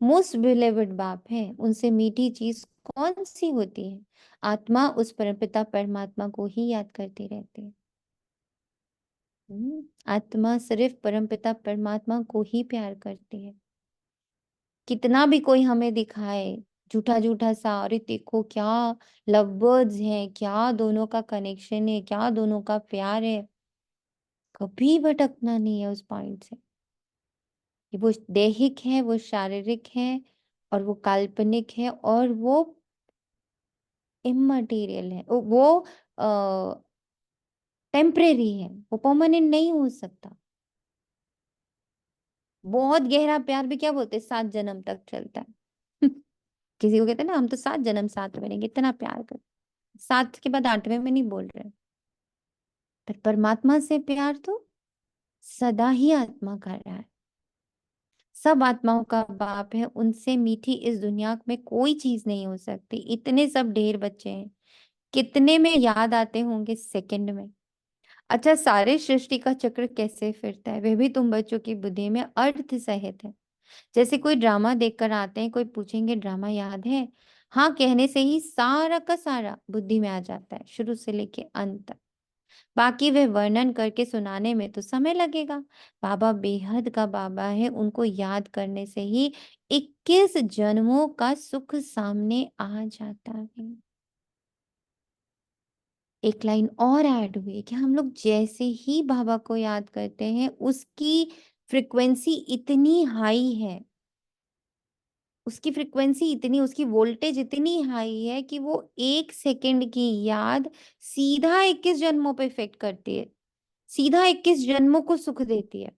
मोस्ट बिलीवेड बाप है, उनसे मीठी चीज कौन सी होती है। आत्मा उस परमपिता परमात्मा को ही याद करती रहती है। आत्मा सिर्फ परमपिता परमात्मा को ही प्यार करती है। कितना भी कोई हमें दिखाए झूठा झूठा सा, अरे देखो क्या लव बर्ड्स हैं, क्या दोनों का कनेक्शन है, क्या दोनों का प्यार है, कभी भटकना नहीं है उस पॉइंट से। कि वो दैहिक है, वो शारीरिक है, और वो काल्पनिक है, और वो इममटेरियल है, वो टेम्परेरी है, वो परमानेंट नहीं हो सकता। बहुत गहरा प्यार भी क्या बोलते हैं, 7 जन्म तक चलता है। किसी को कहते हैं ना, हम तो 7 जन्म साथ में रहेंगे, इतना प्यार कर, 7 के बाद 8वें में नहीं बोल रहे। पर परमात्मा से प्यार तो सदा ही आत्मा कर रहा है। सब आत्माओं का बाप है, उनसे मीठी इस दुनिया में कोई चीज नहीं हो सकती। इतने सब ढेर बच्चे हैं, कितने में याद आते होंगे सेकंड में। अच्छा, सारे सृष्टि का चक्र कैसे फिरता है, वह भी तुम बच्चों की बुद्धि में अर्थ सहित है। जैसे कोई ड्रामा देखकर आते हैं, कोई पूछेंगे ड्रामा याद है, हाँ कहने से ही सारा का सारा बुद्धि में आ जाता है, शुरू से लेके अंत तक। बाकी वे वर्णन करके सुनाने में तो समय लगेगा। बाबा बेहद का बाबा है, उनको याद करने से ही 21 जन्मों का सुख सामने आ जाता है। एक लाइन और ऐड हुई कि हम लोग जैसे ही बाबा को याद करते हैं, उसकी फ्रिक्वेंसी इतनी हाई है, उसकी फ्रिक्वेंसी इतनी, उसकी वोल्टेज इतनी हाई है कि वो 1 सेकंड की याद सीधा 21 जन्मों पे इफेक्ट करती है, सीधा 21 जन्मों को सुख देती है।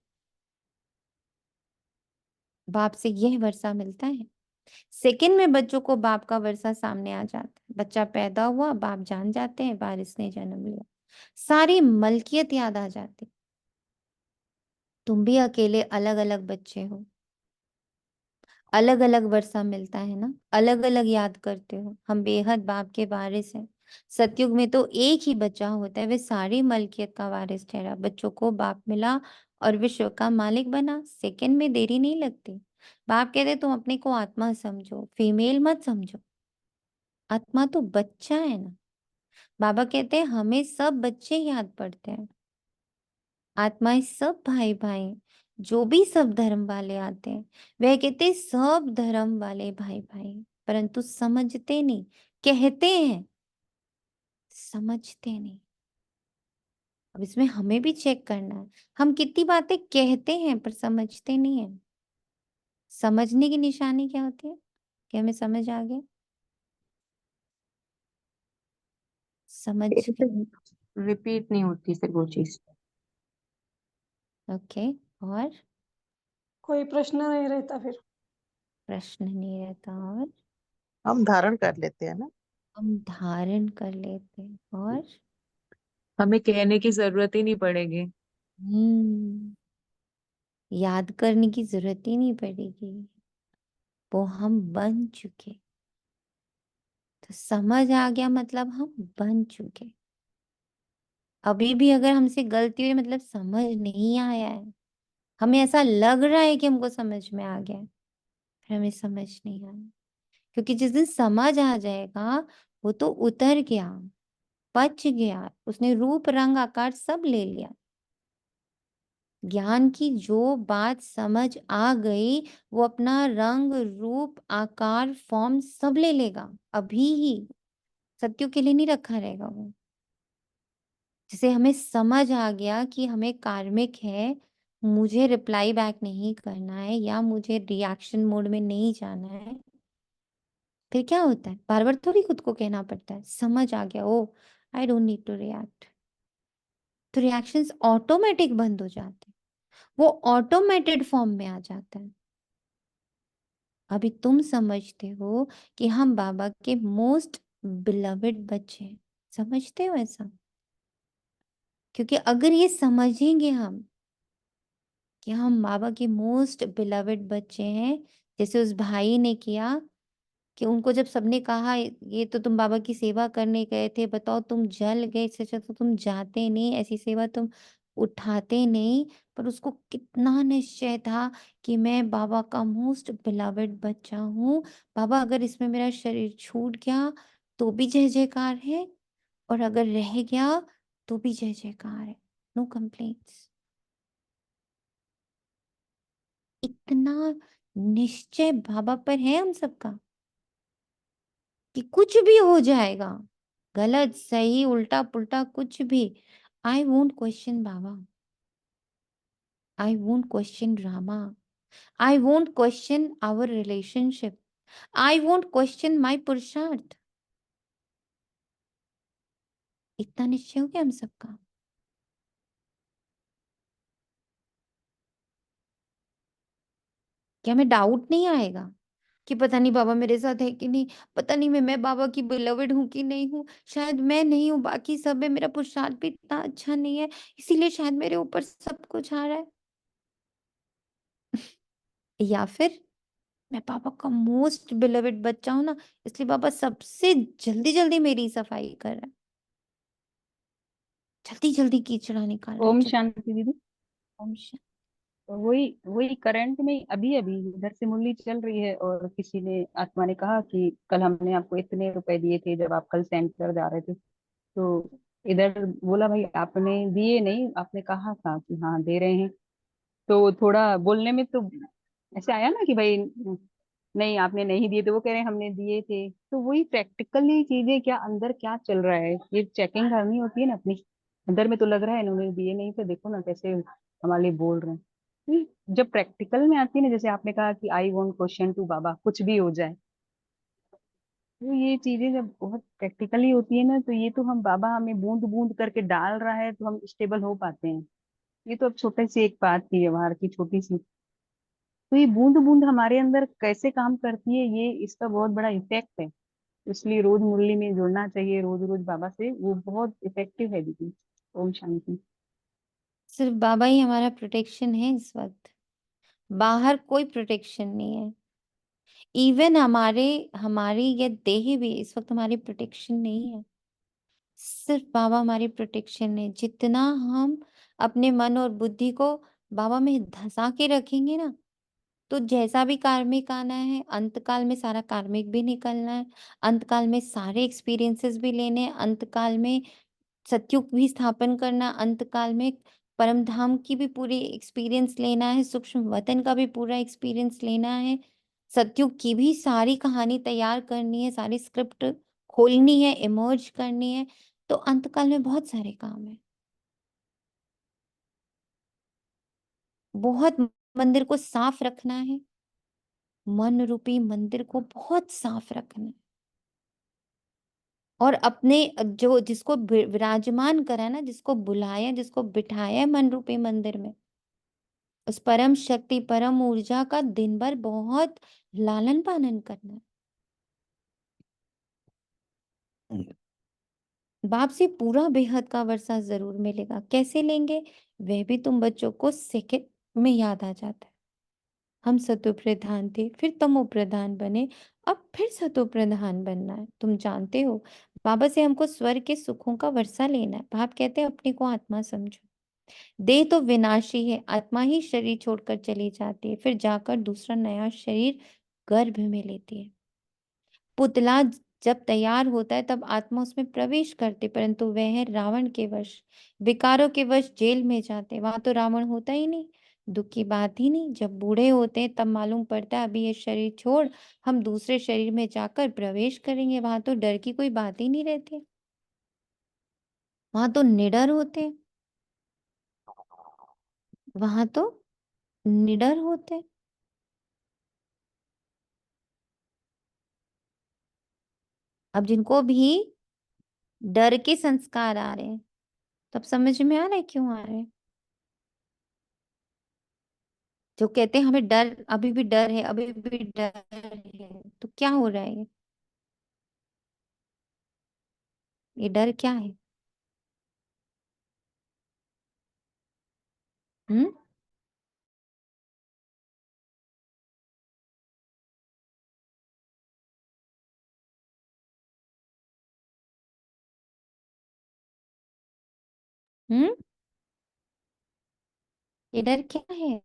बाप से यह वर्षा मिलता है, सेकंड में बच्चों को बाप का वर्षा सामने आ जाता है। बच्चा पैदा हुआ, बाप जान जाते हैं, वारिस ने जन्म लिया, सारी मलकियत याद आ जाती। तुम भी अकेले अलग अलग बच्चे हो, अलग अलग वर्षा मिलता है ना, अलग अलग याद करते हो। हम बेहद बाप के वारिस हैं। सतयुग में तो एक ही बच्चा होता है, वे सारी मलकियत का वारिस ठहरा, बच्चों को बाप मिला और विश्व का मालिक बना। सेकंड में देरी नहीं लगती। बाप कहते तुम अपने को आत्मा समझो, फीमेल मत समझो, आत्मा तो बच्चा है ना। बाबा कहते हैं हमें सब बच्चे याद पड़ते हैं, आत्माएं सब भाई भाई, जो भी सब धर्म वाले आते हैं, वह कहते हैं सब धर्म वाले भाई भाई, परंतु समझते नहीं। कहते हैं, समझते नहीं। अब इसमें हमें भी चेक करना है, हम कितनी बातें कहते हैं पर समझते नहीं है। समझने की निशानी क्या होती है कि हमें समझ आ गया, समझ गए। रिपीट नहीं होती फिर वो चीज। ओके, और कोई प्रश्न नहीं रहता फिर। प्रश्न नहीं रहता, और हम धारण कर लेते हैं ना। हम धारण कर लेते हैं, और हमें कहने की जरूरत ही नहीं पड़ेगी। हम्म याद करने की जरूरत ही नहीं पड़ेगी, वो हम बन चुके। तो समझ आ गया मतलब हम बन चुके। अभी भी अगर हमसे गलती हुई मतलब समझ नहीं आया है, हमें ऐसा लग रहा है कि हमको समझ में आ गया है, फिर हमें समझ नहीं आया। क्योंकि जिस दिन समझ आ जाएगा, वो तो उतर गया, पच गया, उसने रूप रंग आकार सब ले लिया। ज्ञान की जो बात समझ आ गई, वो अपना रंग रूप आकार फॉर्म सब ले लेगा अभी ही, सत्यों के लिए नहीं रखा रहेगा वो। जैसे हमें समझ आ गया कि हमें कार्मिक है, मुझे रिप्लाई बैक नहीं करना है या मुझे रिएक्शन मोड में नहीं जाना है, फिर क्या होता है? बार बार थोड़ी खुद को कहना पड़ता है, समझ आ गया, oh I don't need to react. तो रिएक्शंस ऑटोमेटिक बंद हो जाते हैं, वो ऑटोमेटेड फॉर्म में आ जाता है। अभी तुम समझते हो कि हम बाबा के मोस्ट बिलवेड बच्चे हैं, समझते हो ऐसा? क्योंकि अगर ये समझेंगे हम कि हम बाबा के मोस्ट बिलवेड बच्चे हैं, जैसे उस भाई ने किया कि उनको जब सबने कहा ये तो तुम बाबा की सेवा करने गए थे, बताओ तुम जल गए, इससे अच्छा तो तुम जाते नहीं, ऐसी सेवा तुम उठाते नहीं। पर उसको कितना निश्चय था कि मैं बाबा का मोस्ट बिलवेड बच्चा हूँ, बाबा अगर इसमें मेरा शरीर छूट गया तो भी जय जयकार है, और अगर रह गया तो भी जय जयकार है, नो कंप्लेंट्स। इतना निश्चय बाबा पर है हम सबका कि कुछ भी हो जाएगा, गलत सही उल्टा पुल्टा कुछ भी, I won't question Baba, I won't question drama, I won't question our relationship, I won't question my purusharth. इतना निश्चय हो गया हम सबका। क्या हमें डाउट नहीं आएगा कि पता नहीं बाबा मेरे साथ है कि नहीं, पता नहीं मैं बाबा की बिलवेड हूं कि नहीं हूँ, शायद मैं नहीं हूँ, बाकी सब है, मेरा पुरुषार्थ भी इतना अच्छा नहीं है, इसीलिए शायद मेरे ऊपर सब कुछ आ रहा है। या फिर मैं पापा का मोस्ट बिलवेड बच्चा हूं ना, इसलिए पापा सबसे जल्दी जल्दी मेरी सफाई कर रहा है, जल्दी जल्दी कीचड़ा निकाल रहा है, ओम जल्दी। शांति दीदी। ओम शांति। तो वही वही करंट में अभी अभी इधर से मुरली चल रही है, और किसी ने आत्मा ने कहा कि कल हमने आपको इतने रुपए दिए थे जब आप कल सेंटर जा रहे थे। तो इधर बोला भाई आपने दिए नहीं, आपने कहा था कि हाँ दे रहे हैं। तो थोड़ा बोलने में तो ऐसे आया ना कि भाई नहीं आपने नहीं दिए, तो वो कह रहे हैं हमने दिए थे। तो वही प्रैक्टिकली चीजें क्या अंदर क्या चल रहा है ये चेकिंग करनी होती है ना अपनी। अंदर में तो लग रहा है इन्होंने दिए नहीं, तो देखो ना कैसे हमारे लिए बोल रहे हैं। जब प्रैक्टिकल में आती है ना, जैसे आपने कहा कि आई वोंट क्वेश्चन टू बाबा कुछ भी हो जाए, तो ये चीजें जब बहुत प्रैक्टिकली होती है ना, तो ये तो हम बाबा हमें बूंद बूंद करके डाल रहा है तो हम स्टेबल हो पाते हैं। ये तो अब छोटी सी एक बात थी व्यवहार की छोटी सी। तो ये बूंद बूंद हमारे अंदर कैसे काम करती है, ये इसका बहुत बड़ा इफेक्ट है। इसलिए रोज मुरली में जुड़ना चाहिए, रोज रोज बाबा से, वो बहुत इफेक्टिव है दीदी। ओम शांति। सिर्फ बाबा ही हमारा प्रोटेक्शन है इस वक्त, बाहर कोई प्रोटेक्शन नहीं है। इवन हमारी ये देह भी इस वक्त हमारी प्रोटेक्शन नहीं है, सिर्फ बाबा हमारी प्रोटेक्शन है। जितना हम अपने मन और बुद्धि को बाबा में धंसा के रखेंगे ना, तो जैसा भी कार्मिक आना है, अंतकाल में सारा कार्मिक भी निकलना है, अंतकाल में सारे एक्सपीरियंसेस भी लेने हैं, अंतकाल में सतयुग भी स्थापन करना, अंतकाल में परम धाम की भी पूरी एक्सपीरियंस लेना है, सूक्ष्म वतन का भी पूरा एक्सपीरियंस लेना है, सतयुग की भी सारी कहानी तैयार करनी है, सारी स्क्रिप्ट खोलनी है, इमर्ज करनी है। तो अंतकाल में बहुत सारे काम है, बहुत मंदिर को साफ रखना है, मन रूपी मंदिर को बहुत साफ रखना है। और अपने जो जिसको विराजमान करा ना, जिसको बुलाया, जिसको बिठाया है मन रूपी मंदिर में, उस परम शक्ति परम ऊर्जा का दिन भर बहुत लालन पालन करना है। बाप से पूरा बेहद का वर्षा जरूर मिलेगा, कैसे लेंगे? वह भी तुम बच्चों को हमें याद आ जाता है हम सतो प्रधान थे, फिर तमो प्रधान बने, अब फिर सतो प्रधान बनना है। तुम जानते हो बाबा से हमको स्वर्ग के सुखों का वर्षा लेना है। बाप कहते हैं अपने को आत्मा समझो। देह तो विनाशी है, आत्मा ही शरीर छोड़कर चली जाती है, फिर जाकर दूसरा नया शरीर गर्भ में लेती है। पुतला जब तैयार होता है तब आत्मा उसमें प्रवेश करती, परंतु वह है रावण के वश, विकारों के वश जेल में जाते। वहां तो रावण होता ही नहीं, दुख की बात ही नहीं। जब बूढ़े होते हैं तब मालूम पड़ता है अभी ये शरीर छोड़ हम दूसरे शरीर में जाकर प्रवेश करेंगे। वहां तो डर की कोई बात ही नहीं रहती, वहां तो निडर होते हैं, वहां तो निडर होते हैं। अब जिनको भी डर के संस्कार आ रहे हैं तब समझ में आ रहा है क्यों आ रहे हैं। जो कहते हैं हमें डर, अभी भी डर है, अभी भी डर है, तो क्या हो रहा है ये डर क्या है? हम्म हम्म ये डर क्या है?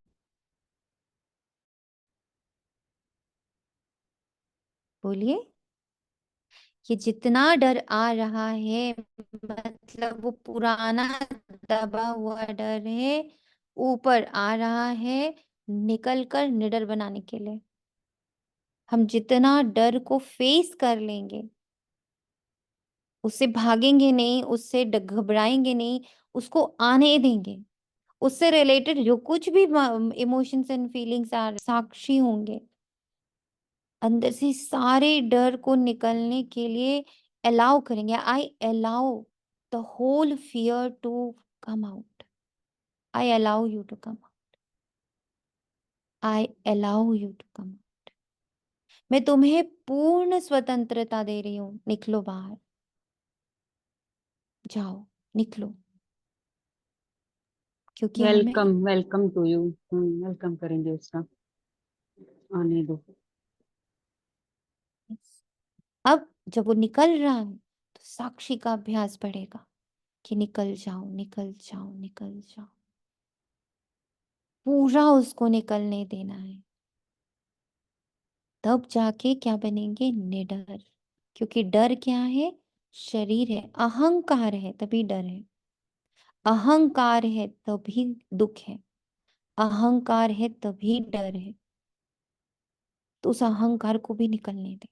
बोलिए। ये जितना डर आ रहा है मतलब वो पुराना दबा हुआ डर है, ऊपर आ रहा है निकल कर निडर बनाने के लिए। हम जितना डर को फेस कर लेंगे, उससे भागेंगे नहीं, उससे घबराएंगे नहीं, उसको आने देंगे, उससे रिलेटेड जो कुछ भी इमोशंस एंड फीलिंग्स आ साक्षी होंगे, अंदर से सारे डर को निकलने के लिए अलाउ करेंगे। I allow the whole fear to come out, I allow you to come, I allow you to come. मैं तुम्हें पूर्ण स्वतंत्रता दे रही हूँ, निकलो बाहर, जाओ, निकलो, क्योंकि हमें welcome welcome to you. Welcome करेंगे उसका, आने दो। अब जब वो निकल रहा है तो साक्षी का अभ्यास बढ़ेगा कि निकल जाओ, निकल जाओ, निकल जाओ, पूरा उसको निकलने देना है। तब जाके क्या बनेंगे? निडर। क्योंकि डर क्या है? शरीर है, अहंकार है तभी डर है, अहंकार है तभी दुख है, अहंकार है तभी डर है। तो उस अहंकार को भी निकलने दे।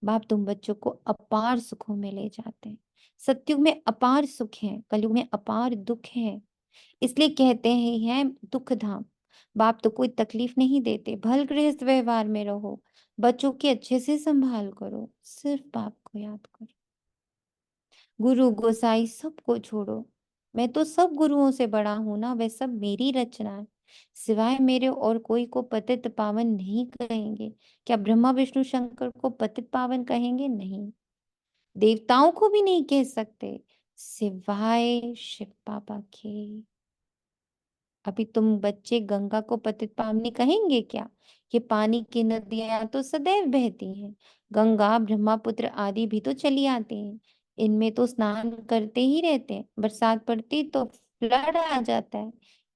बाप तुम बच्चों को अपार सुखों में ले जाते हैं। सतयुग में अपार सुख है, कलयुग में अपार दुख है, इसलिए कहते हैं दुख धाम। बाप तो कोई तकलीफ नहीं देते, भल गृहस्थ व्यवहार में रहो, बच्चों की अच्छे से संभाल करो, सिर्फ बाप को याद करो। गुरु गोसाई सबको छोड़ो, मैं तो सब गुरुओं से बड़ा हूं ना, वे सब मेरी रचना है, सिवाय मेरे और कोई को पतित पावन नहीं कहेंगे। क्या ब्रह्मा विष्णु शंकर को पतित पावन कहेंगे? नहीं, देवताओं को भी नहीं कह सकते, सिवाय शिव बाबा के। अभी तुम बच्चे गंगा को पतित पावनी कहेंगे क्या? ये पानी की नदियां तो सदैव बहती हैं, गंगा ब्रह्मपुत्र आदि भी तो चली आती हैं, इनमें तो स्नान करते ही रहते हैं, बरसात पड़ती तो फ्लड आ जाता है।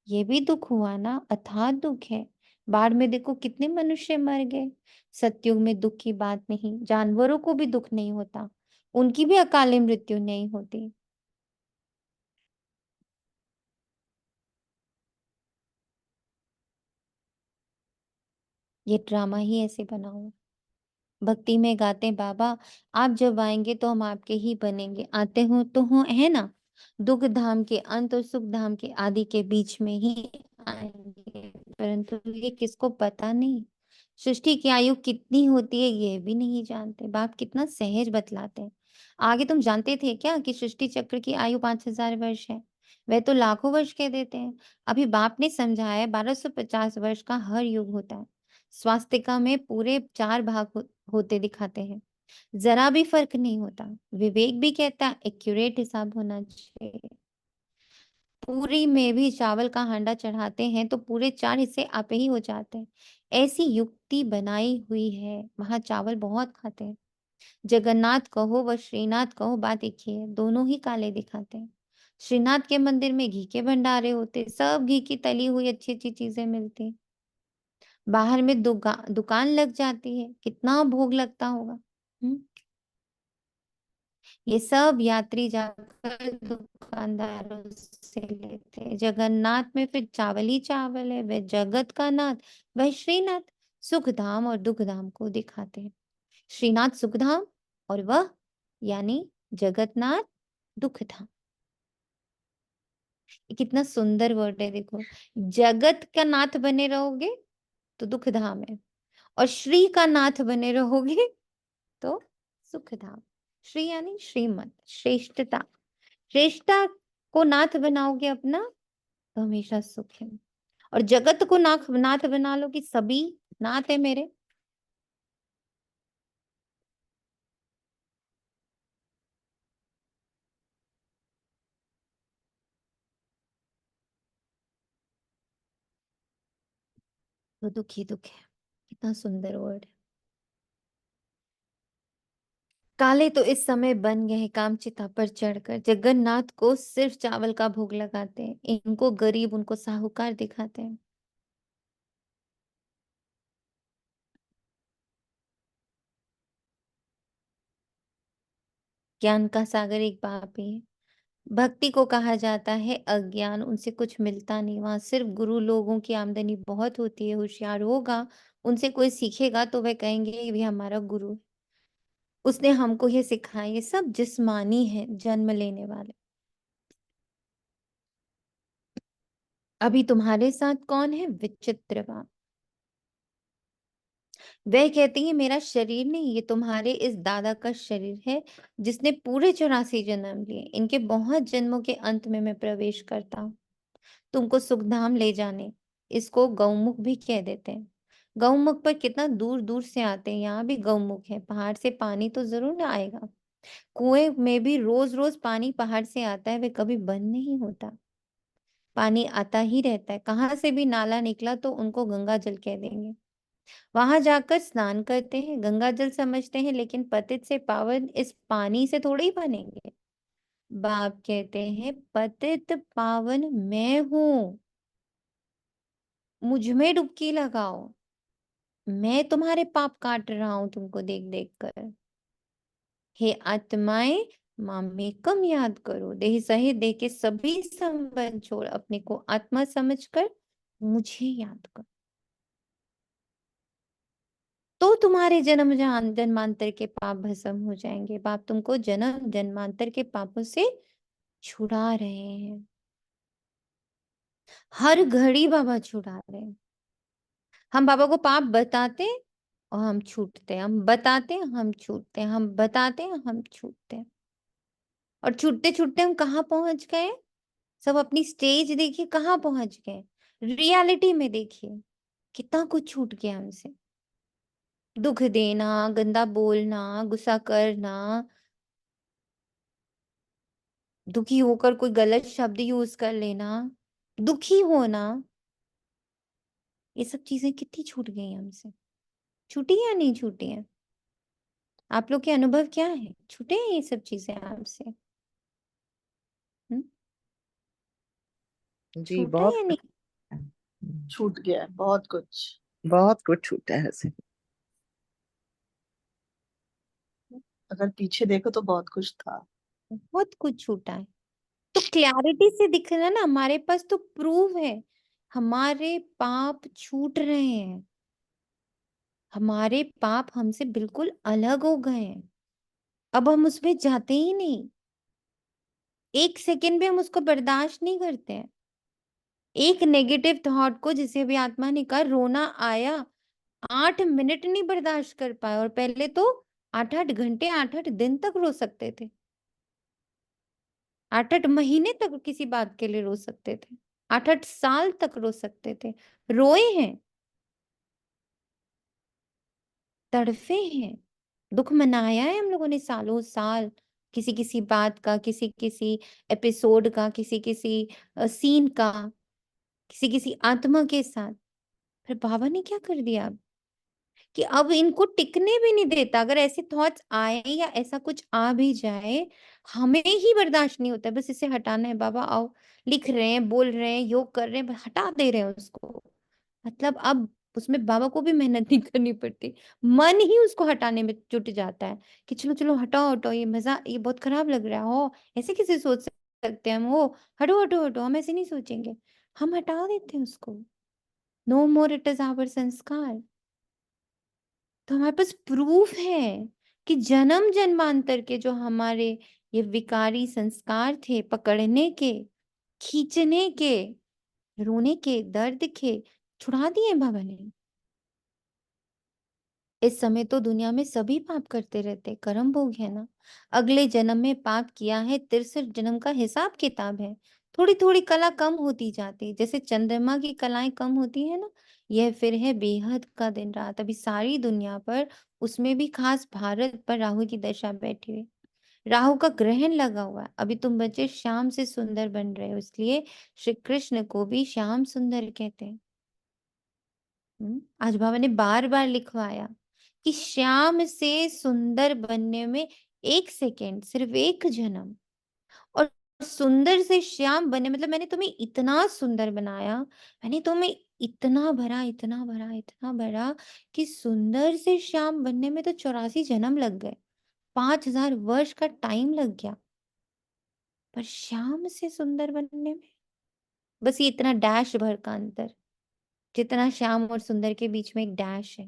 ये भी दुख हुआ ना, अथाह दुख है। बाढ़ में देखो कितने मनुष्य मर गए। सतयुग में दुख की बात नहीं, जानवरों को भी दुख नहीं होता, उनकी भी अकाली मृत्यु नहीं होती। ये ड्रामा ही ऐसे बना हुआ। भक्ति में गाते बाबा आप जब आएंगे तो हम आपके ही बनेंगे, आते हो तो हो, है ना। दुख धाम के अंत और सुख धाम के आदि के बीच में ही आएंगे, परंतु ये किसको पता नहीं। सृष्टि की आयु कितनी होती है ये भी नहीं जानते। बाप कितना सहज बतलाते हैं। आगे तुम जानते थे क्या कि सृष्टि चक्र की आयु 5,000 वर्ष है? वह तो लाखों वर्ष कह देते हैं। अभी बाप ने समझाया 1250 वर्ष का हर युग होता है। स्वास्तिका में पूरे 4 भाग होते दिखाते हैं। जरा भी फर्क नहीं होता। विवेक भी कहता है एक्यूरेट हिसाब होना चाहिए। पूरी में भी चावल का हांडा चढ़ाते हैं तो पूरे 4 हिस्से आपे ही हो जाते हैं। ऐसी युक्ति बनाई हुई है, वहां चावल बहुत खाते हैं। जगन्नाथ कहो व श्रीनाथ कहो, बात एक ही है, दोनों ही काले दिखाते हैं। श्रीनाथ के मंदिर में घी के भंडारे होते, सब घी की तली हुई अच्छी अच्छी चीजें मिलती। बाहर में दुकान लग जाती है, कितना भोग लगता होगा। ये सब यात्री जाकर दुकानदारों से लेते हैं। जगन्नाथ में फिर चावल ही चावल है, वह जगत का नाथ, वह श्रीनाथ सुख धाम और दुख धाम को दिखाते हैं। श्रीनाथ सुख धाम और वह यानी जगतनाथ दुख धाम। कितना सुंदर वर्ड है, देखो। जगत का नाथ बने रहोगे तो दुख धाम है, और श्री का नाथ बने रहोगे तो सुख धाम। श्री यानी श्रीमत, श्रेष्ठता। श्रेष्ठता को नाथ बनाओगे अपना तो हमेशा सुख है। और जगत को नाथ बना लो कि सभी नाथ है मेरे, तो दुख ही दुख है। कितना सुंदर वर्ड है। काले तो इस समय बन गए काम चिता पर चढ़कर, जगन्नाथ को सिर्फ चावल का भोग लगाते हैं, इनको गरीब उनको साहूकार दिखाते हैं। ज्ञान का सागर एक बाप ही है। भक्ति को कहा जाता है अज्ञान, उनसे कुछ मिलता नहीं। वहां सिर्फ गुरु लोगों की आमदनी बहुत होती है। होशियार होगा, उनसे कोई सीखेगा तो वह कहेंगे ये भी हमारा गुरु है, उसने हमको ये सिखाया। ये सब जिस्मानी है, जन्म लेने वाले। अभी तुम्हारे साथ कौन है? विचित्रवा। वह कहती है मेरा शरीर नहीं, ये तुम्हारे इस दादा का शरीर है जिसने पूरे 84 जन्म लिए। इनके बहुत जन्मों के अंत में मैं प्रवेश करता हूँ तुमको सुखधाम ले जाने। इसको गौमुख भी कह देते हैं। गौमुख पर कितना दूर दूर से आते हैं, यहाँ भी गौमुख है। पहाड़ से पानी तो जरूर ना आएगा। कुएं में भी रोज रोज पानी पहाड़ से आता है, वे कभी बंद नहीं होता। पानी आता ही रहता है, कहाँ से भी नाला निकला तो उनको गंगा जल कह देंगे। वहां जाकर स्नान करते हैं, गंगा जल समझते हैं, लेकिन पतित से पावन इस पानी से थोड़े ही बनेंगे। बाप कहते हैं पतित पावन मैं हूं, मुझ में डुबकी लगाओ, मैं तुम्हारे पाप काट रहा हूं तुमको देख देख कर। हे आत्माएं, मामेकम याद करो, देह सहित देह के सभी संबंध छोड़ अपने को आत्मा समझकर मुझे याद करो, तो तुम्हारे जन्मांतर के पाप भस्म हो जाएंगे। बाप तुमको जन्म जन्मांतर के पापों से छुड़ा रहे हैं। हर घड़ी बाबा छुड़ा रहे हैं। हम बाबा को पाप बताते हैं और हम छूटते हैं, हम बताते हैं हम छूटते हैं, हम बताते हैं हम छूटते हैं। और छूटते छूटते हम कहाँ पहुंच गए? सब अपनी स्टेज देखिए कहाँ पहुंच गए। रियलिटी में देखिए कितना कुछ छूट गया हमसे। दुख देना, गंदा बोलना, गुस्सा करना, दुखी होकर कोई गलत शब्द यूज कर लेना, दुखी होना, ये सब चीजें कितनी छूट गई हमसे। छूटी या नहीं छूटी है? आप लोग के अनुभव क्या है? छूटे हैं ये सब चीजें आपसे? हम्म? जी छूटा बहुत या कुछ नहीं? है। छूट गया है बहुत कुछ। बहुत कुछ छूटा है ऐसे। अगर पीछे देखो तो बहुत कुछ था। बहुत कुछ छूटा है। तो क्लैरिटी से दिख रहा है ना, हमारे पास तो प्रूफ है। हमारे पाप छूट रहे हैं, हमारे पाप हमसे बिल्कुल अलग हो गए हैं। अब हम उसमें जाते ही नहीं, एक सेकेंड भी हम उसको बर्दाश्त नहीं करते हैं। एक नेगेटिव थॉट को, जिसे भी आत्मा ने कहा रोना आया, 8 मिनट नहीं बर्दाश्त कर पाए। और पहले तो 8-8 घंटे 8-8 दिन तक रो सकते थे, 8-8 महीने तक किसी बात के लिए रो सकते थे, 8-8 साल तक रो सकते थे। रोए हैं, तड़फे हैं, दुख मनाया है हम लोगों ने सालों साल, किसी किसी बात का, किसी किसी एपिसोड का, किसी किसी सीन का, किसी किसी आत्मा के साथ। फिर बाबा ने क्या कर दिया अब, कि अब इनको टिकने भी नहीं देता। अगर ऐसे थॉट्स आए या ऐसा कुछ आ भी जाए, हमें ही बर्दाश्त नहीं होता है, बस इसे हटाना है। बाबा आओ, लिख रहे हैं, बोल रहे हैं, योग कर रहे हैं, बस हटा दे रहे हैं उसको। मतलब अब उसमें बाबा को भी मेहनत नहीं करनी पड़ती, मन ही उसको हटाने में जुट जाता है कि चलो चलो हटाओ हटाओ, ये मजा, ये बहुत खराब लग रहा है, हो ऐसे कैसे सोच सकते हैं हम, हो हटो हटो हटो, हम ऐसे नहीं सोचेंगे। हम हटा देते हैं उसको। No more it is our sanskar. तो हमारे पास प्रूफ है कि जन्म जन्मांतर के जो हमारे ये विकारी संस्कार थे, पकड़ने के, खींचने के, रोने के, दर्द के, छुड़ा दिए बाबा ने। इस समय तो दुनिया में सभी पाप करते रहते, कर्म भोग है ना। अगले जन्म में पाप किया है, 63 जन्म का हिसाब किताब है। थोड़ी थोड़ी कला कम होती जाती, जैसे चंद्रमा की कलाएं कम होती है ना। यह फिर है बेहद का दिन रात, अभी सारी दुनिया पर, उसमें भी खास भारत पर राहु की दशा बैठी हुई, राहु का ग्रहण लगा हुआ है। अभी तुम बच्चे श्याम से सुंदर बन रहे हो, इसलिए श्री कृष्ण को भी श्याम सुंदर कहते हैं। आज बाबा ने बार बार लिखवाया कि श्याम से सुंदर बनने में 1 सेकेंड, सिर्फ 1 जन्म। और सुंदर से श्याम बने मतलब मैंने तुम्हें इतना सुंदर बनाया, मैंने तुम्हें इतना भरा, इतना भरा, इतना भरा, कि सुंदर से श्याम बनने में तो 84 जन्म लग गए, 5000 वर्ष का टाइम लग गया। पर श्याम से सुंदर बनने में बस ये इतना डैश भर का अंतर, जितना श्याम और सुंदर के बीच में एक डैश है।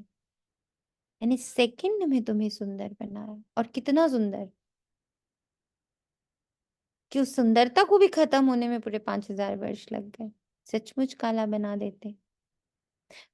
यानी सेकंड में तुम्हें सुंदर बनाया, और कितना सुंदर कि उस सुंदरता को भी खत्म होने में पूरे 5000 वर्ष लग गए। सचमुच काला बना देते।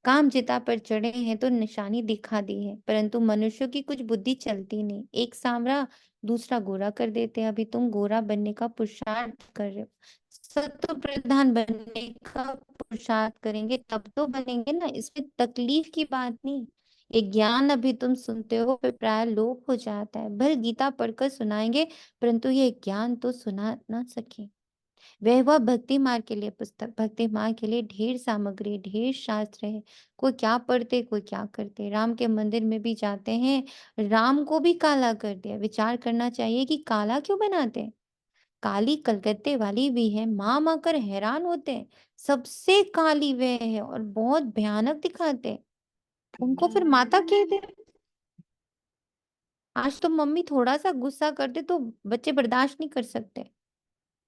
काम चिता पर चढ़े हैं तो निशानी दिखा दी है, परंतु मनुष्यों की कुछ बुद्धि चलती नहीं, एक सांवरा दूसरा गोरा कर देते हैं। अभी तुम गोरा बनने का पुरुषार्थ कर रहे हो, सत्व प्रधान बनने का पुरुषार्थ करेंगे तब तो बनेंगे ना, इसमें तकलीफ की बात नहीं। ये ज्ञान अभी तुम सुनते हो, फिर प्राय लोप हो जाता है। भले गीता पढ़कर सुनाएंगे, परंतु ये ज्ञान तो सुना ना सके। वह हुआ भक्ति मार्ग के लिए पुस्तक, भक्ति मार्ग के लिए ढेर सामग्री, ढेर शास्त्र है। कोई क्या पढ़ते, कोई क्या करते। राम के मंदिर में भी जाते हैं, राम को भी काला कर दिया। विचार करना चाहिए कि काला क्यों बनाते हैं। काली कलकत्ते वाली भी है, माम आकर हैरान होते हैं, सबसे काली वह है और बहुत भयानक दिखाते हैं। उनको फिर माता कहते हैं। आज तो मम्मी थोड़ा सा गुस्सा कर दे तो बच्चे बर्दाश्त नहीं कर सकते,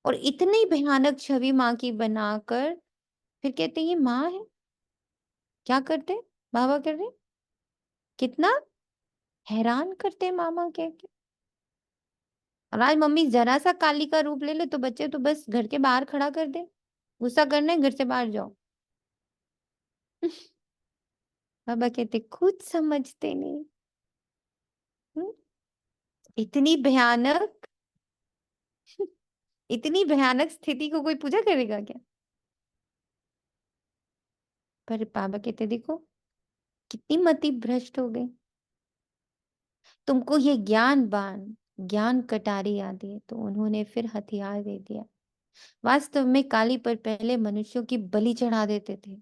और इतनी भयानक छवि माँ की बनाकर फिर कहते हैं ये माँ है। क्या करते, बाबा कर रहे, कितना हैरान करते मामा कह के। और आज मम्मी जरा सा काली का रूप ले ले तो बच्चे तो बस घर के बाहर खड़ा कर दे, गुस्सा करना है घर से बाहर जाओ। बाबा कहते खुद समझते नहीं। हम्म, इतनी भयानक इतनी भयानक स्थिति को कोई पूजा करेगा क्या। पर बाबा कहते देखो कितनी मति भ्रष्ट हो गई। तुमको ये ज्ञान बाण, ज्ञान कटारी आदि है, तो उन्होंने फिर हथियार दे दिया। वास्तव में काली पर पहले मनुष्यों की बलि चढ़ा देते थे,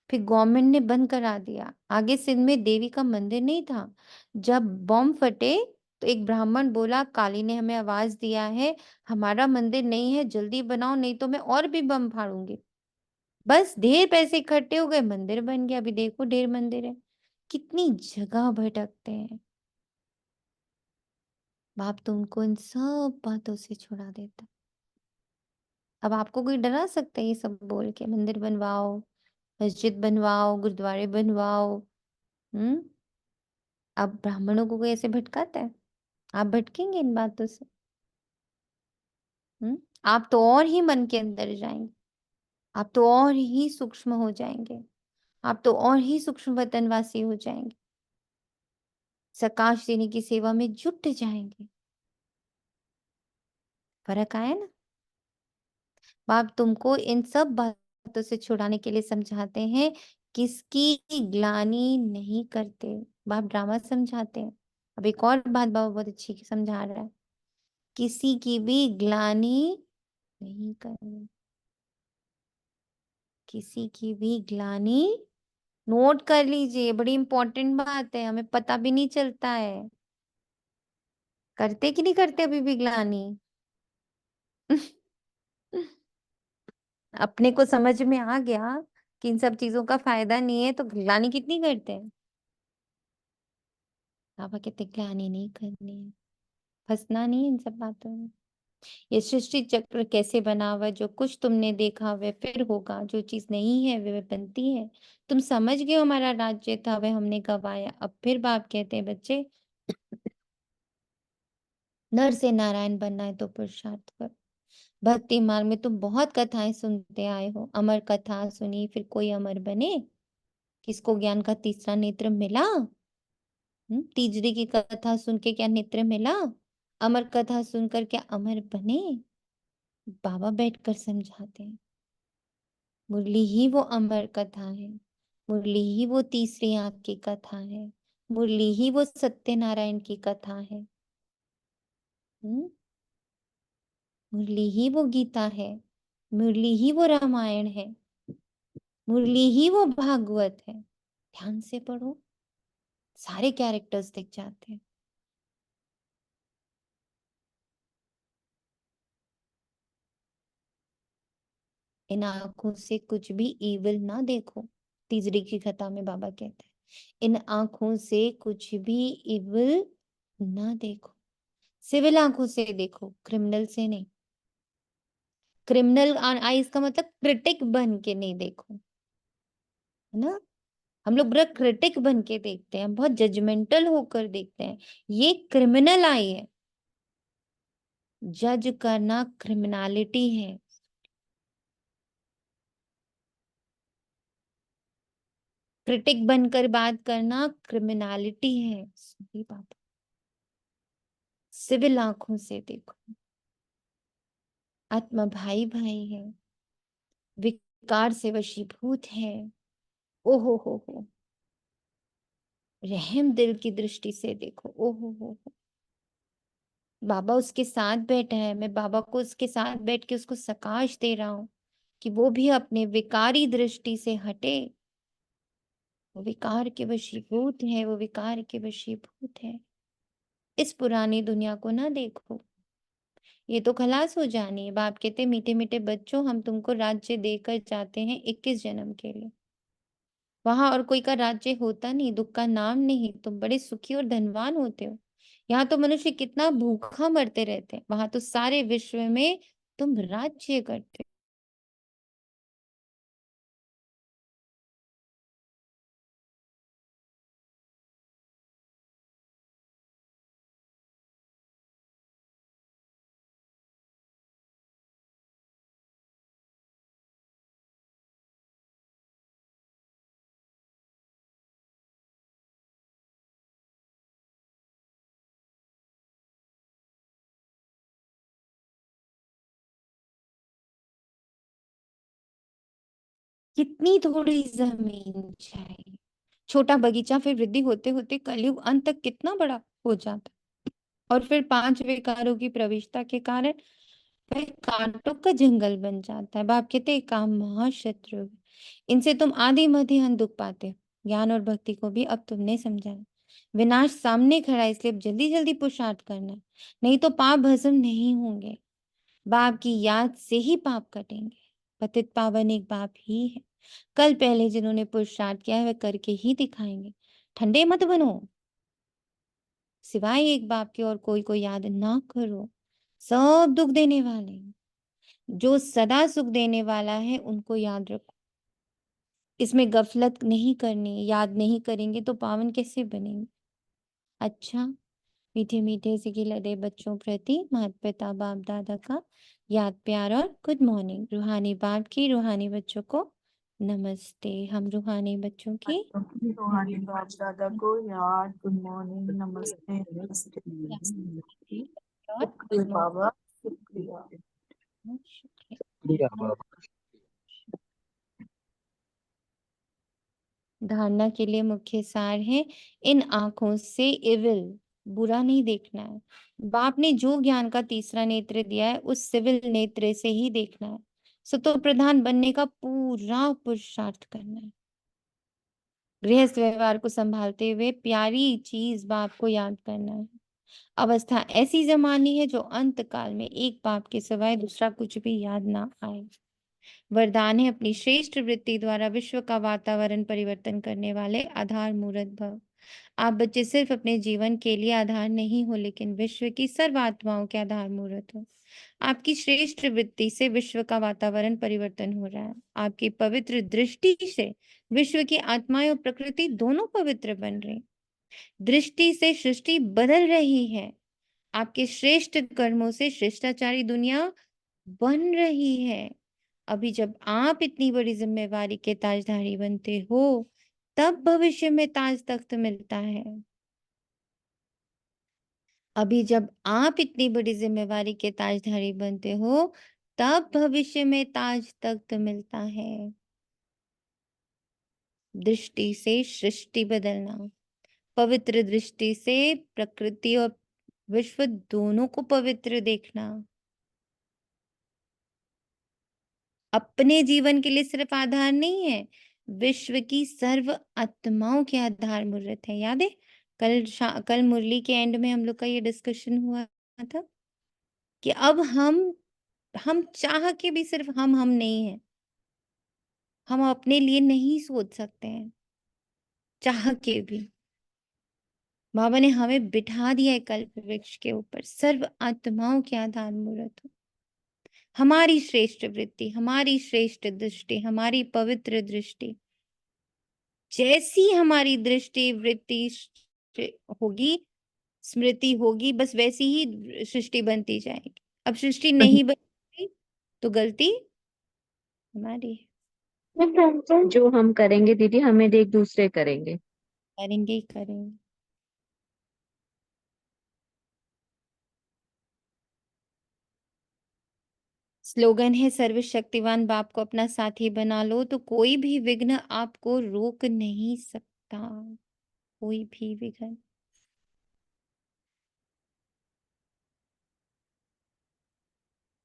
फिर गवर्नमेंट ने बंद करा दिया। आगे सिंध में देवी का मंदिर नहीं था। जब बॉम्ब फटे तो एक ब्राह्मण बोला काली ने हमें आवाज दिया है, हमारा मंदिर नहीं है, जल्दी बनाओ नहीं तो मैं और भी बम फाड़ूंगी। बस ढेर पैसे इकट्ठे हो गए, मंदिर बन गया। अभी देखो ढेर मंदिर है। कितनी जगह भटकते हैं। बाप तुमको इन सब बातों से छुड़ा देता। अब आपको कोई डरा सकता है ये सब बोल के, मंदिर बनवाओ, मस्जिद बनवाओ, गुरुद्वारे बनवाओ। हम्म अब ब्राह्मणों को कोई ऐसे भटकाता है। आप भटकेंगे इन बातों से। आप तो और ही मन के अंदर जाएंगे, आप तो और ही सूक्ष्म हो जाएंगे, आप तो और ही सूक्ष्म वतनवासी हो जाएंगे, सकाश देने की सेवा में जुट जाएंगे। फर्क आया ना। बाप तुमको इन सब बातों से छुड़ाने के लिए समझाते हैं, किसकी ग्लानि नहीं करते। बाप ड्रामा समझाते हैं, अब एक और बात बाबा बहुत अच्छी की समझा रहा है, किसी की भी ग्लानि नहीं करनी, किसी की भी ग्लानि, नोट कर लीजिए, बड़ी इंपॉर्टेंट बात है, हमें पता भी नहीं चलता है करते कि नहीं करते अभी भी ग्लानि। अपने को समझ में आ गया कि इन सब चीजों का फायदा नहीं है, तो ग्लानि कितनी करते हैं। बाबा कहते ग्लानि नहीं करनी है, फंसना नहीं है इन सब बातों में। ये सृष्टि चक्र कैसे बना हुआ है, जो कुछ तुमने देखा वह फिर होगा, जो चीज नहीं है वह बनती है। तुम समझ गए हो हमारा राज्य था वह हमने गवाया। अब फिर बाप कहते हैं बच्चे, नर से नारायण बनना है तो पुरुषार्थ करो। भक्ति मार्ग में तुम बहुत कथाएं सुनते आए हो, अमर कथा सुनी फिर कोई अमर बने। किसको ज्ञान का तीसरा नेत्र मिला? तीसरी की कथा सुन के क्या नेत्र मिला? अमर कथा सुनकर क्या अमर बने? बाबा बैठकर समझाते हैं, मुरली ही वो अमर कथा है, मुरली ही वो तीसरी आंख की कथा है, मुरली ही वो सत्यनारायण की कथा है। मुरली ही वो गीता है, मुरली ही वो रामायण है, मुरली ही वो भागवत है। ध्यान से पढ़ो, सारे कैरेक्टर्स दिख जाते हैं। इन आंखों से कुछ भी इविल ना देखो, तीसरी की कथा में बाबा कहते हैं, इन आंखों से कुछ भी इविल ना देखो, सिविल आंखों से देखो, क्रिमिनल से नहीं। क्रिमिनल आईज का मतलब क्रिटिक बन के नहीं देखो, है ना। हम लोग बड़ा क्रिटिक बन के देखते हैं, बहुत जजमेंटल होकर देखते हैं, ये क्रिमिनल आई है। जज करना क्रिमिनलिटी है। क्रिटिक बनकर बात करना क्रिमिनलिटी है। सही बात। सिविल आंखों से देखो, आत्मा भाई भाई है, विकार से वशीभूत है। ओहो हो, रहम दिल की दृष्टि से देखो। ओहो हो, बाबा उसके साथ बैठा है, मैं बाबा को उसके साथ बैठ के उसको सकाश दे रहा हूँ कि वो भी अपने विकारी दृष्टि से हटे। वो विकार के वशीभूत है, वो विकार के वशीभूत है। इस पुरानी दुनिया को ना देखो, ये तो खलास हो जानी है। बाप कहते मीठे मीठे बच्चों, हम तुमको राज्य देकर जाते हैं 21 जन्म के लिए। वहां और कोई का राज्य होता नहीं, दुख का नाम नहीं, तुम बड़े सुखी और धनवान होते हो। यहाँ तो मनुष्य कितना भूखा मरते रहते हैं, वहां तो सारे विश्व में तुम राज्य करते हो। कितनी थोड़ी जमीन चाहिए, छोटा बगीचा फिर वृद्धि होते होते कलयुग अंत तक कितना बड़ा हो जाता, और फिर 5 विकारों की प्रविष्टता के कारण वह कांटों का जंगल बन जाता है। बाप कहते हैं काम महाशत्रु है। इनसे तुम आदि मध्य अंत दुख पाते हो। ज्ञान और भक्ति को भी अब तुमने समझा, विनाश सामने खड़ा है, इसलिए अब जल्दी जल्दी पुरुषार्थ करना है, नहीं तो पाप भस्म नहीं होंगे। बाप की याद से ही पाप कटेंगे। पतित पावन एक बाप ही है, कल पहले जिन्होंने पुरुषार्थ किया है वह करके ही दिखाएंगे। ठंडे मत बनो, सिवाय एक बाप के और कोई को याद ना करो। सब दुख देने वाले हैं, जो सदा सुख देने वाला है उनको याद रखो। इसमें गफलत नहीं करनी, याद नहीं करेंगे तो पावन कैसे बनेंगे। अच्छा, मीठे मीठे से लदे बच्चों प्रति माता पिता बाप दादा का याद प्यार और गुड मॉर्निंग। रूहानी बाप की रूहानी बच्चों को नमस्ते। हम रूहानी बच्चों की रूहानी बाप दादा को याद, गुड मॉर्निंग, नमस्ते, नमस्ते। और शुक्रिया बाबा, शुक्रिया। शुक्रिया। धारणा के लिए मुख्य सार है, इन आंखों से इविल बुरा नहीं देखना है। बाप ने जो ज्ञान का तीसरा नेत्र दिया है उस सिविल नेत्र से ही देखना है। सतो प्रधान बनने का पूरा पुरुषार्थ करना है। गृहस्थ व्यवहार को संभालते हुए प्यारी चीज बाप को याद करना है। अवस्था ऐसी जमानी है जो अंत काल में एक बाप के सिवाय दूसरा कुछ भी याद ना आए। वरदान है अपनी श्रेष्ठ वृत्ति द्वारा विश्व का वातावरण परिवर्तन करने वाले आधार मूर्त भव। आप बच्चे सिर्फ अपने जीवन के लिए आधार नहीं हो, लेकिन विश्व की सर्व आत्माओं के आधार मूर्त हो। आपकी श्रेष्ठ वृत्ति से विश्व का वातावरण परिवर्तन हो रहा है। आपकी पवित्र दृष्टि से विश्व की आत्माएं और प्रकृति दोनों पवित्र बन रही। दृष्टि से सृष्टि बदल रही है। आपके श्रेष्ठ कर्मों से शिष्टाचारी दुनिया बन रही है। अभी जब आप इतनी बड़ी जिम्मेवारी के ताजधारी बनते हो, तब भविष्य में ताज तख्त मिलता है। अभी जब आप इतनी बड़ी जिम्मेवारी के ताजधारी बनते हो, तब भविष्य में ताज तख्त मिलता है। दृष्टि से सृष्टि बदलना, पवित्र दृष्टि से प्रकृति और विश्व दोनों को पवित्र देखना, अपने जीवन के लिए सिर्फ आधार नहीं है, विश्व की सर्व आत्माओं के आधार मूर्त है। याद है कल मुरली के एंड में हम लोग का ये डिस्कशन हुआ था कि अब हम चाह के भी सिर्फ हम नहीं है, हम अपने लिए नहीं सोच सकते हैं चाह के भी। बाबा ने हमें बिठा दिया है कल्प वृक्ष के ऊपर, सर्व आत्माओं के आधार मूर्त हो। हमारी श्रेष्ठ वृत्ति, हमारी श्रेष्ठ दृष्टि, हमारी पवित्र दृष्टि, जैसी हमारी दृष्टि वृत्ति होगी, स्मृति होगी, बस वैसी ही सृष्टि बनती जाएगी। अब सृष्टि नहीं बनेगी तो गलती हमारी है। जो हम करेंगे दीदी हमें देख दूसरे करेंगे। करेंगे ही करेंगे। स्लोगन है सर्वशक्तिवान बाप को अपना साथी बना लो तो कोई भी विघ्न आपको रोक नहीं सकता, कोई भी विघ्न।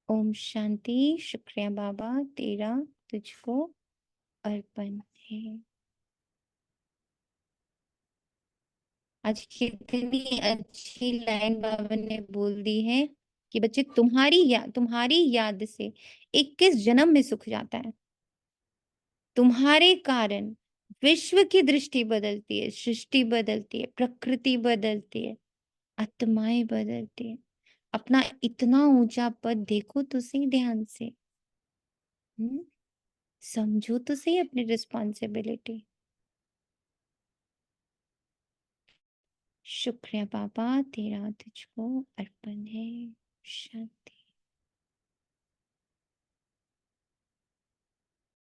ओम शांति। शुक्रिया बाबा, तेरा तुझको अर्पण है। आज कितनी अच्छी लाइन बाबा ने बोल दी है कि बच्चे तुम्हारी याद से 21 जन्म में सुख जाता है। तुम्हारे कारण विश्व की दृष्टि बदलती है, सृष्टि बदलती है, प्रकृति बदलती है, आत्माएं बदलती है। अपना इतना ऊंचा पद देखो तो सही ध्यान से, समझो तो सही अपनी रिस्पॉन्सिबिलिटी। शुक्रिया बाबा, तेरा तुझको अर्पण है। शांति।